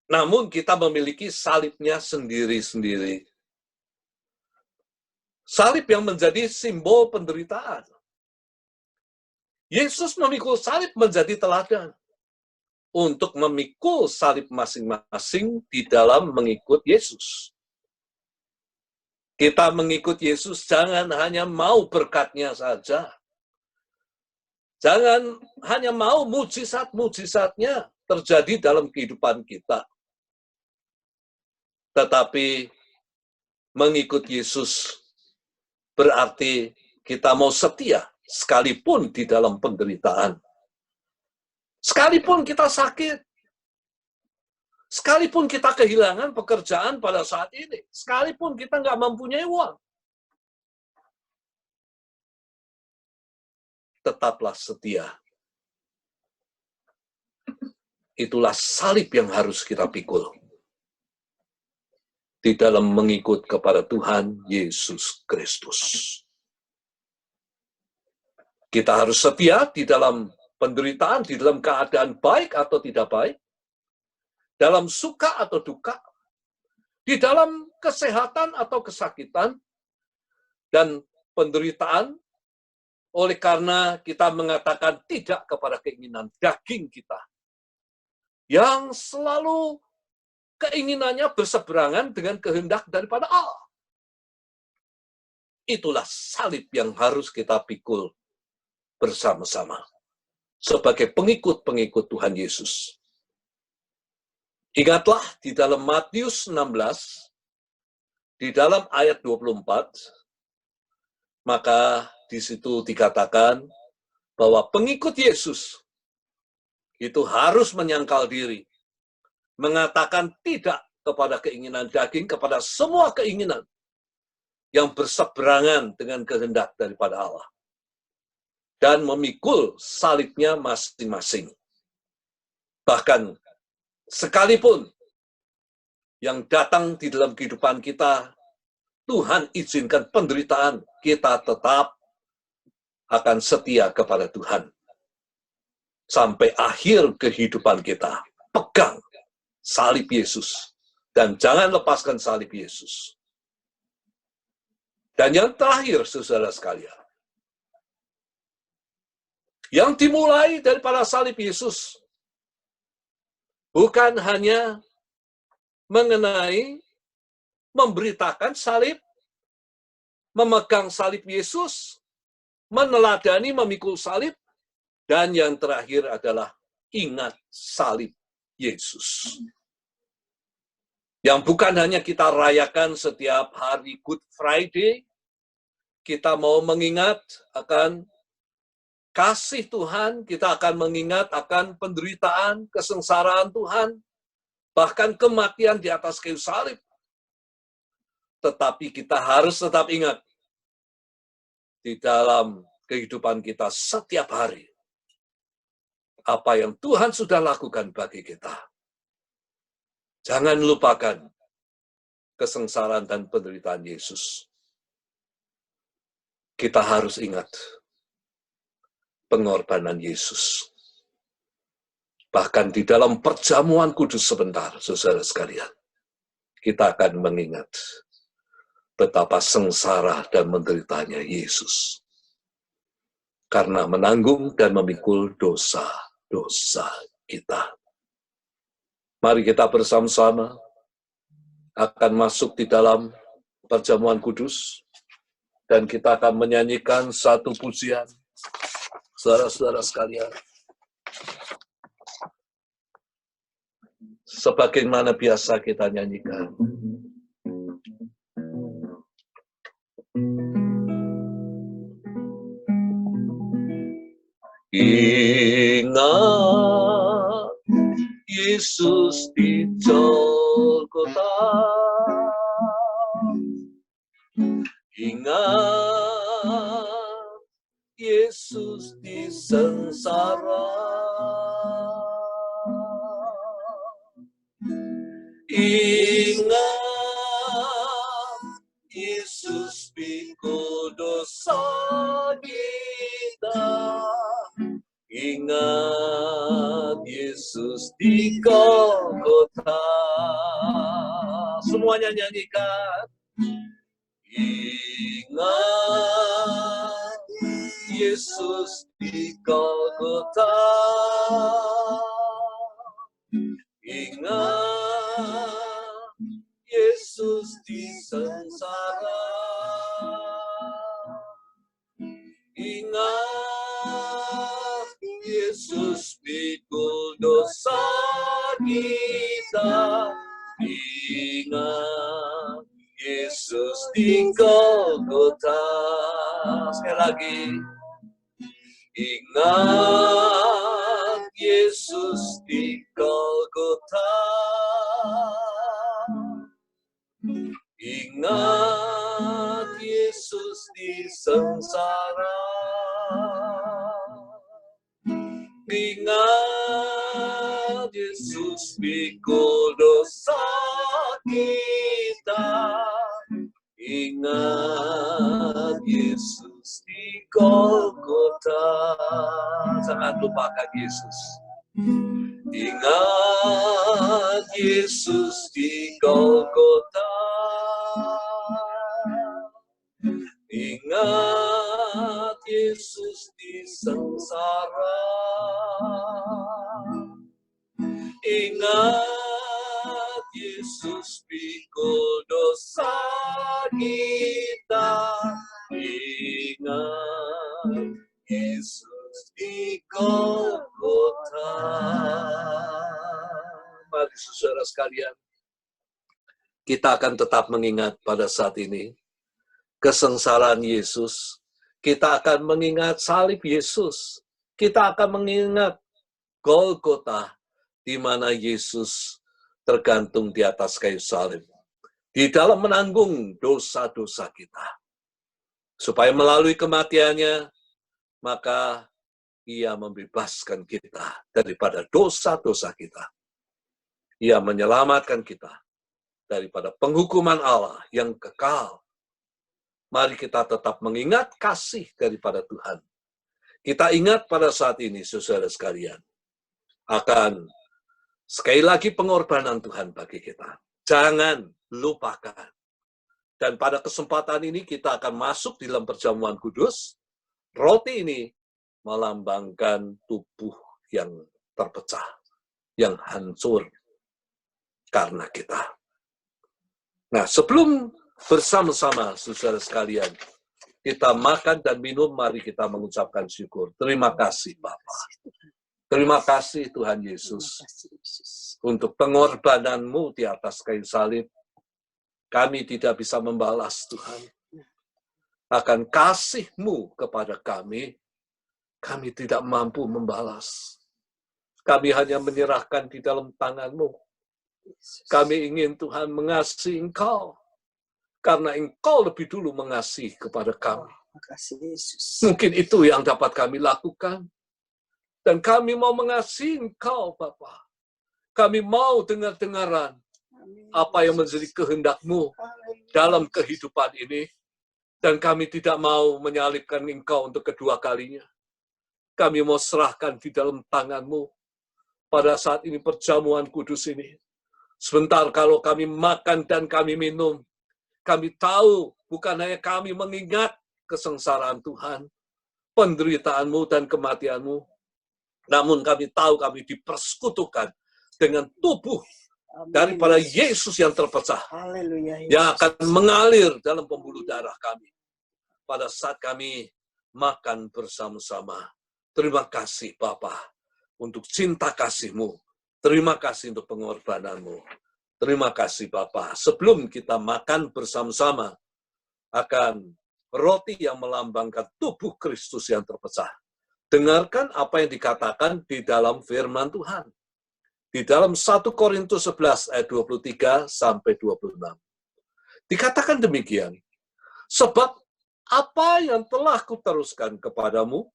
Namun kita memiliki salibnya sendiri-sendiri. Salib yang menjadi simbol penderitaan. Yesus memikul salib menjadi teladan untuk memikul salib masing-masing di dalam mengikut Yesus. Kita mengikut Yesus jangan hanya mau berkatnya saja. Jangan hanya mau mujizat-mujizatnya terjadi dalam kehidupan kita. Tetapi mengikut Yesus berarti kita mau setia sekalipun di dalam penderitaan. Sekalipun kita sakit. Sekalipun kita kehilangan pekerjaan pada saat ini. Sekalipun kita nggak mempunyai uang. Tetaplah setia. Itulah salib yang harus kita pikul. Di dalam mengikut kepada Tuhan Yesus Kristus. Kita harus setia di dalam penderitaan, di dalam keadaan baik atau tidak baik, dalam suka atau duka, di dalam kesehatan atau kesakitan, dan penderitaan, oleh karena kita mengatakan tidak kepada keinginan daging kita, yang selalu keinginannya berseberangan dengan kehendak daripada Allah. Itulah salib yang harus kita pikul bersama-sama sebagai pengikut-pengikut Tuhan Yesus. Ingatlah di dalam Matius 16, di dalam ayat 24, maka di situ dikatakan bahwa pengikut Yesus itu harus menyangkal diri, mengatakan tidak kepada keinginan daging, kepada semua keinginan yang berseberangan dengan kehendak daripada Allah. Dan memikul salibnya masing-masing. Bahkan, sekalipun yang datang di dalam kehidupan kita, Tuhan izinkan penderitaan, kita tetap akan setia kepada Tuhan. Sampai akhir kehidupan kita, pegang salib Yesus. Dan jangan lepaskan salib Yesus. Dan yang terakhir, saudara sekalian. Yang dimulai daripada salib Yesus. Bukan hanya mengenai memberitakan salib, memegang salib Yesus, meneladani memikul salib, dan yang terakhir adalah ingat salib Yesus. Yang bukan hanya kita rayakan setiap hari Good Friday, kita mau mengingat akan kasih Tuhan, kita akan mengingat akan penderitaan, kesengsaraan Tuhan, bahkan kematian di atas kayu salib. Tetapi kita harus tetap ingat, di dalam kehidupan kita setiap hari, apa yang Tuhan sudah lakukan bagi kita. Jangan lupakan kesengsaraan dan penderitaan Yesus. Kita harus ingat pengorbanan Yesus. Bahkan di dalam perjamuan kudus sebentar, saudara sekalian, kita akan mengingat betapa sengsara dan menderitanya Yesus. Karena menanggung dan memikul dosa-dosa kita. Mari kita bersama-sama akan masuk di dalam perjamuan kudus dan kita akan menyanyikan satu pujian. Saudara-saudara sekalian, sebagaimana biasa kita nyanyikan. Ingat Yesus di Golgota. Ingat Yesus di sengsara. Ingat Yesus pikul dosa kita. Ingat Yesus di Golgota. Semuanya nyanyikan. Ingat Yesus di Golgota. Ingat Yesus di sengsara. Ingat Yesus pikul dosa kita. Ingat Yesus di Golgota. Sekali lagi. Ingat Yesus di Golgota. Ingat Yesus di sengsara. Ingat Yesus pikul dosa kita. Ingat Yesus di Golgota. Jangan lupakan Yesus. Ingat Yesus di Golgota. Ingat Yesus di sengsara. Ingat Yesus pikul dosa kita. Ingat Yesus di Golgota. Mari saudara sekalian, kita akan tetap mengingat pada saat ini kesengsaraan Yesus. Kita akan mengingat salib Yesus. Kita akan mengingat Golgota, di mana Yesus tergantung di atas kayu salib, di dalam menanggung dosa-dosa kita. Supaya melalui kematiannya, maka Ia membebaskan kita daripada dosa-dosa kita. Ia menyelamatkan kita daripada penghukuman Allah yang kekal. Mari kita tetap mengingat kasih daripada Tuhan. Kita ingat pada saat ini, saudara sekalian, akan sekali lagi pengorbanan Tuhan bagi kita. Jangan lupakan. Dan pada kesempatan ini kita akan masuk di dalam perjamuan kudus. Roti ini melambangkan tubuh yang terpecah, yang hancur karena kita. Nah, sebelum bersama-sama, saudara sekalian, kita makan dan minum, mari kita mengucapkan syukur. Terima kasih, Bapa. Terima kasih, Tuhan Yesus, untuk pengorbanan-Mu di atas kayu salib. Kami tidak bisa membalas, Tuhan, akan kasih-Mu kepada kami. Kami tidak mampu membalas. Kami hanya menyerahkan di dalam tangan-Mu. Kami ingin, Tuhan, mengasihi Engkau. Karena Engkau lebih dulu mengasihi kepada kami. Mungkin itu yang dapat kami lakukan. Dan kami mau mengasihi Engkau, Bapa. Kami mau dengar-dengaran apa yang menjadi kehendak-Mu dalam kehidupan ini. Dan kami tidak mau menyalibkan Engkau untuk kedua kalinya. Kami mau serahkan di dalam tangan-Mu pada saat ini perjamuan kudus ini. Sebentar kalau kami makan dan kami minum, kami tahu bukan hanya kami mengingat kesengsaraan Tuhan, penderitaan-Mu dan kematian-Mu, namun kami tahu kami dipersekutukan dengan tubuh daripada Yesus yang terpecah, yang akan mengalir dalam pembuluh darah kami pada saat kami makan bersama-sama. Terima kasih Bapa untuk cinta kasih-Mu. Terima kasih untuk pengorbanan-Mu. Terima kasih Bapa. Sebelum kita makan bersama-sama akan roti yang melambangkan tubuh Kristus yang terpecah, dengarkan apa yang dikatakan di dalam firman Tuhan. Di dalam 1 Korintus 11 ayat 23 sampai 26. Dikatakan demikian, sebab apa yang telah kuteruskan kepadamu,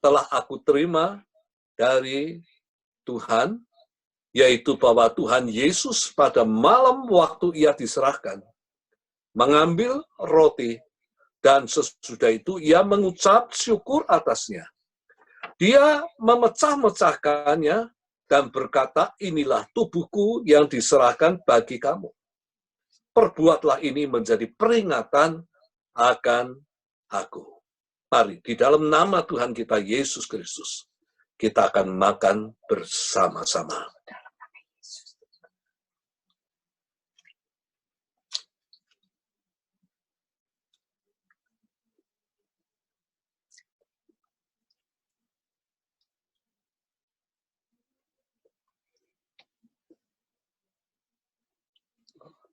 telah aku terima dari Tuhan, yaitu bahwa Tuhan Yesus pada malam waktu ia diserahkan, mengambil roti, dan sesudah itu ia mengucap syukur atasnya. Dia memecah-mecahkannya dan berkata, inilah tubuhku yang diserahkan bagi kamu. Perbuatlah ini menjadi peringatan akan aku. Mari, di dalam nama Tuhan kita Yesus Kristus, kita akan makan bersama-sama.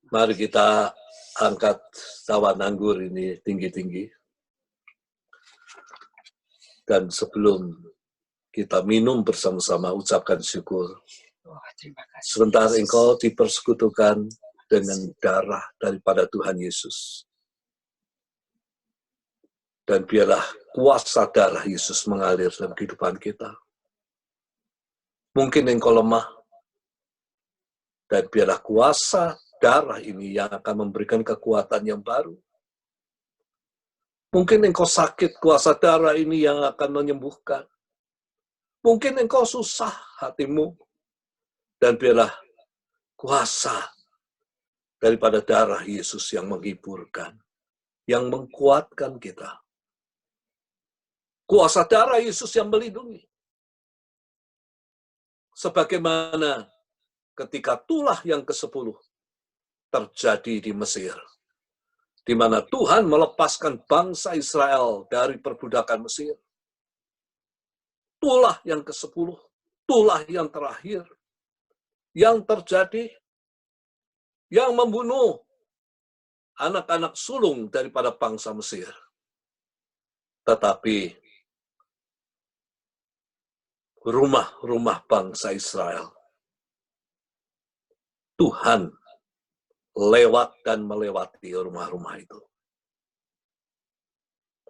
Mari kita angkat cawan anggur ini tinggi-tinggi. Dan sebelum kita minum bersama-sama, ucapkan syukur. Sebentar engkau dipersekutukan dengan darah daripada Tuhan Yesus. Dan biarlah kuasa darah Yesus mengalir dalam kehidupan kita. Mungkin engkau lemah, dan biarlah kuasa darah ini yang akan memberikan kekuatan yang baru. Mungkin engkau sakit, kuasa darah ini yang akan menyembuhkan. Mungkin engkau susah hatimu, dan biarlah kuasa daripada darah Yesus yang menghiburkan, yang menguatkan kita. Kuasa darah Yesus yang melindungi. Sebagaimana ketika tulah yang ke-10 terjadi di Mesir, di mana Tuhan melepaskan bangsa Israel dari perbudakan Mesir. Tulah yang ke-10, tulah yang terakhir, yang terjadi, yang membunuh anak-anak sulung daripada bangsa Mesir. Tetapi rumah-rumah bangsa Israel, Tuhan lewat dan melewati rumah-rumah itu.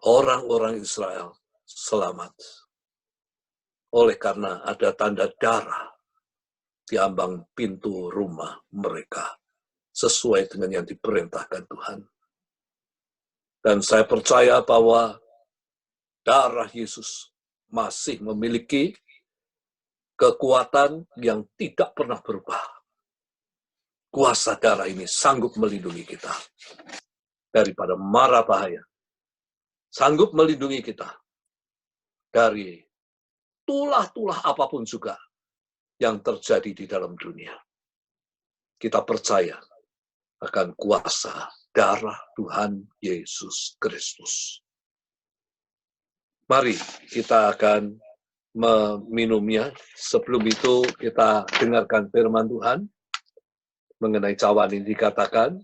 Orang-orang Israel selamat. Oleh karena ada tanda darah di ambang pintu rumah mereka. Sesuai dengan yang diperintahkan Tuhan. Dan saya percaya bahwa darah Yesus masih memiliki kekuatan yang tidak pernah berubah. Kuasa darah ini sanggup melindungi kita daripada mara bahaya. Sanggup melindungi kita dari tulah-tulah apapun juga yang terjadi di dalam dunia. Kita percaya akan kuasa darah Tuhan Yesus Kristus. Mari kita akan meminumnya. Sebelum itu kita dengarkan firman Tuhan. Mengenai cawan ini dikatakan,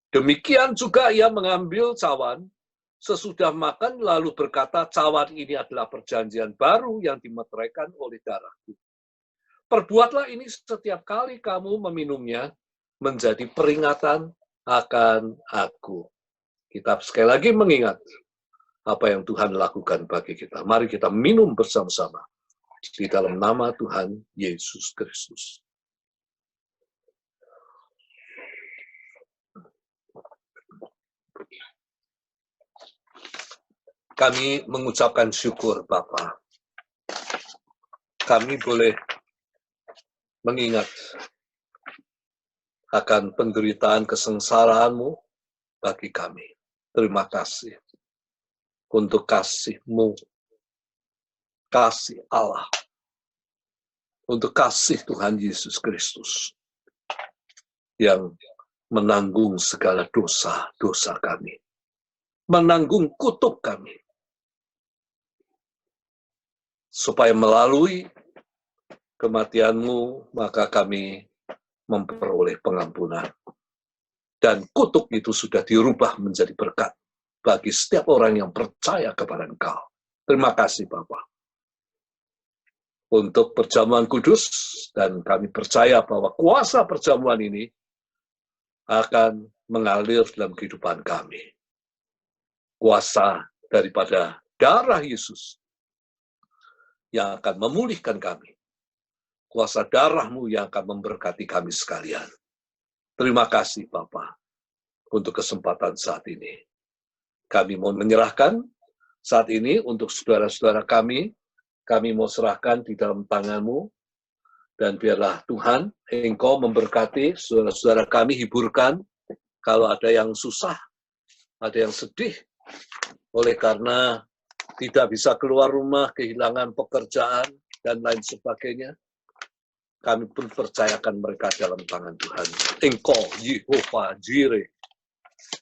demikian juga ia mengambil cawan, sesudah makan lalu berkata, cawan ini adalah perjanjian baru yang dimeteraikan oleh darahku. Perbuatlah ini setiap kali kamu meminumnya, menjadi peringatan akan aku. Kita sekali lagi mengingat apa yang Tuhan lakukan bagi kita. Mari kita minum bersama-sama di dalam nama Tuhan Yesus Kristus. Kami mengucapkan syukur Bapa. Kami boleh mengingat akan penderitaan kesengsaraanmu bagi kami. Terima kasih untuk kasih-Mu, kasih Allah, untuk kasih Tuhan Yesus Kristus yang menanggung segala dosa-dosa kami, menanggung kutuk kami, supaya melalui kematian-Mu, maka kami memperoleh pengampunan. Dan kutuk itu sudah dirubah menjadi berkat bagi setiap orang yang percaya kepada Engkau. Terima kasih, Bapak. untuk perjamuan kudus, dan kami percaya bahwa kuasa perjamuan ini akan mengalir dalam kehidupan kami. Kuasa daripada darah Yesus yang akan memulihkan kami. Kuasa darah-Mu yang akan memberkati kami sekalian. Terima kasih Bapa untuk kesempatan saat ini. Kami mau menyerahkan saat ini untuk saudara-saudara kami mau serahkan di dalam tangan-Mu, dan biarlah Tuhan, Engkau memberkati saudara-saudara kami, hiburkan kalau ada yang susah, ada yang sedih, oleh karena tidak bisa keluar rumah, kehilangan pekerjaan, dan lain sebagainya. Kami pun percayakan mereka dalam tangan Tuhan. Engkau, Yehova Jireh,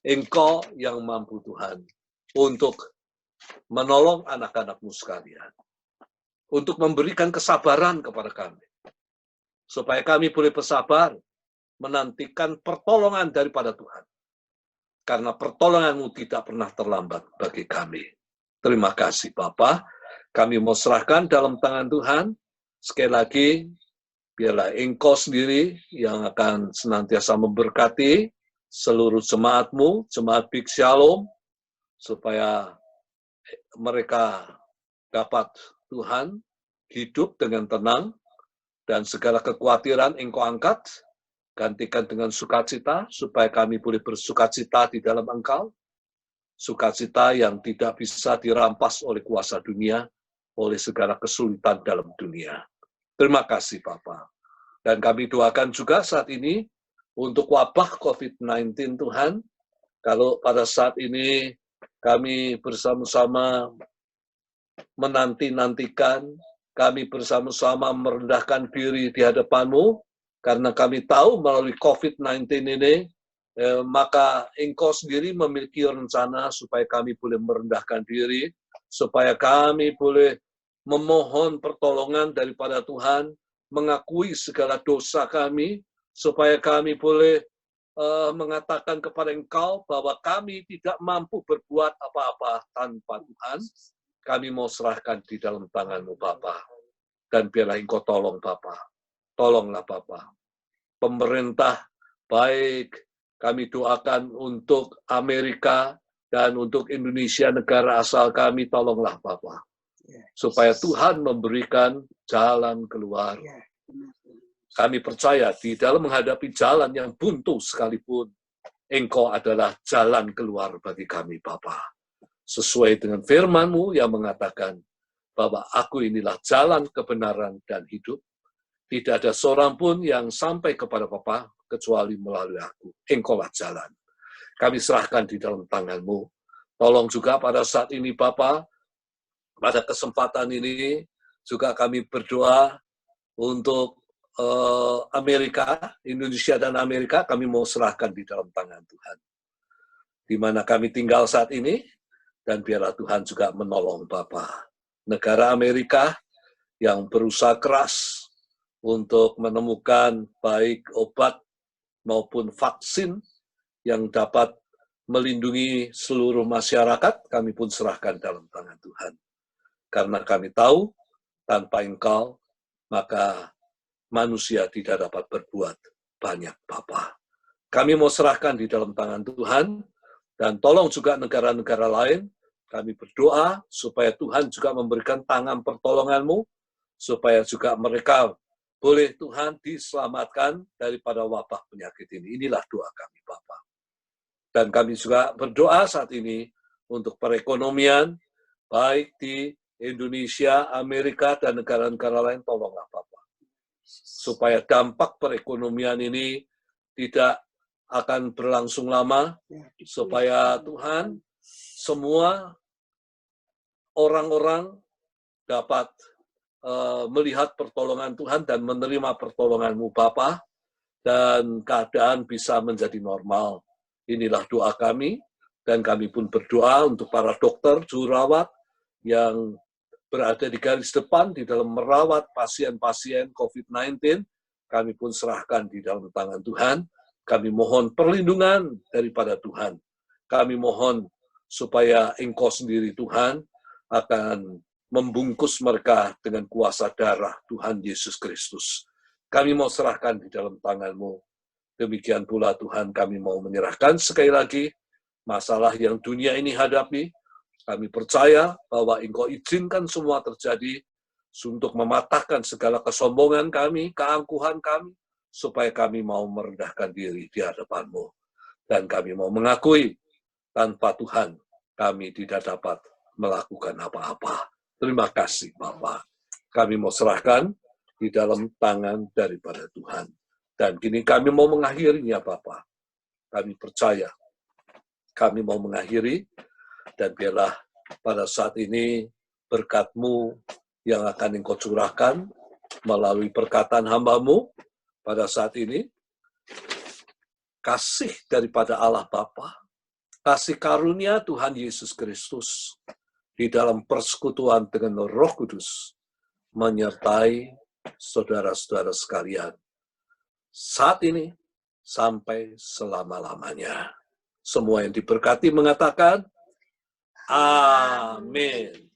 Engkau yang mampu Tuhan untuk menolong anak-anak-Mu sekalian, untuk memberikan kesabaran kepada kami, supaya kami boleh bersabar menantikan pertolongan daripada Tuhan. Karena pertolongan-Mu tidak pernah terlambat bagi kami. Terima kasih Bapa. Kami mau serahkan dalam tangan Tuhan. Sekali lagi, biarlah Engkau sendiri yang akan senantiasa memberkati seluruh jemaat-Mu, jemaat Big Shalom, supaya mereka dapat Tuhan hidup dengan tenang, dan segala kekhawatiran Engkau angkat, gantikan dengan sukacita, supaya kami boleh bersukacita di dalam Engkau, sukacita yang tidak bisa dirampas oleh kuasa dunia, oleh segala kesulitan dalam dunia. Terima kasih Bapa. Dan kami doakan juga saat ini untuk wabah COVID-19 Tuhan, kalau pada saat ini kami bersama-sama menanti-nantikan, kami bersama-sama merendahkan diri di hadapan-Mu, karena kami tahu melalui COVID-19 ini, maka Engkau sendiri memiliki rencana supaya kami boleh merendahkan diri, supaya kami boleh memohon pertolongan daripada Tuhan, mengakui segala dosa kami, supaya kami boleh mengatakan kepada Engkau bahwa kami tidak mampu berbuat apa-apa tanpa Tuhan. Kami mau serahkan di dalam tangan-Mu Bapa. Dan biarlah Engkau tolong Bapa. Tolonglah Bapa. Pemerintah baik, kami doakan untuk Amerika dan untuk Indonesia, negara asal kami, tolonglah Bapa. Supaya Tuhan memberikan jalan keluar. Kami percaya di dalam menghadapi jalan yang buntu sekalipun, Engkau adalah jalan keluar bagi kami Bapa. Sesuai dengan firman-Mu yang mengatakan bahwa aku inilah jalan kebenaran dan hidup. Tidak ada seorang pun yang sampai kepada Bapa kecuali melalui aku. Engkaulah jalan. Kami serahkan di dalam tangan-Mu. Tolong juga pada saat ini Bapa, pada kesempatan ini juga kami berdoa untuk Amerika, Indonesia dan Amerika, kami mau serahkan di dalam tangan Tuhan. Di mana kami tinggal saat ini, dan biarlah Tuhan juga menolong Bapa. Negara Amerika yang berusaha keras untuk menemukan baik obat maupun vaksin yang dapat melindungi seluruh masyarakat, kami pun serahkan dalam tangan Tuhan. Karena kami tahu, tanpa Engkau, maka manusia tidak dapat berbuat banyak Bapa. Kami mau serahkan di dalam tangan Tuhan, dan tolong juga negara-negara lain, kami berdoa supaya Tuhan juga memberikan tangan pertolongan-Mu, supaya juga mereka boleh Tuhan diselamatkan daripada wabah penyakit ini. Inilah doa kami Bapa. Dan kami juga berdoa saat ini untuk perekonomian, baik di Indonesia, Amerika, dan negara-negara lain, tolonglah Bapa. Supaya dampak perekonomian ini tidak akan berlangsung lama, supaya Tuhan, semua orang-orang dapat melihat pertolongan Tuhan dan menerima pertolongan-Mu Bapa, dan keadaan bisa menjadi normal. Inilah doa kami, dan kami pun berdoa untuk para dokter, jururawat yang berada di garis depan di dalam merawat pasien-pasien COVID-19, kami pun serahkan di dalam tangan Tuhan. Kami mohon perlindungan daripada Tuhan. Kami mohon supaya Engkau sendiri Tuhan akan membungkus mereka dengan kuasa darah Tuhan Yesus Kristus. Kami mau serahkan di dalam tangan-Mu. Demikian pula Tuhan, kami mau menyerahkan sekali lagi masalah yang dunia ini hadapi. Kami percaya bahwa Engkau izinkan semua terjadi untuk mematahkan segala kesombongan kami, keangkuhan kami, supaya kami mau merendahkan diri di hadapan-Mu. Dan kami mau mengakui, tanpa Tuhan, kami tidak dapat melakukan apa-apa. Terima kasih, Bapa. Kami mau serahkan di dalam tangan daripada Tuhan. Dan kini kami mau mengakhirinya, Bapa. Kami percaya, kami mau mengakhiri, dan biarlah pada saat ini berkat-Mu yang akan Engkau curahkan melalui perkataan hamba-Mu pada saat ini. Kasih daripada Allah Bapa, kasih karunia Tuhan Yesus Kristus di dalam persekutuan dengan Roh Kudus menyertai saudara-saudara sekalian saat ini sampai selama-lamanya. Semua yang diberkati mengatakan, Amin.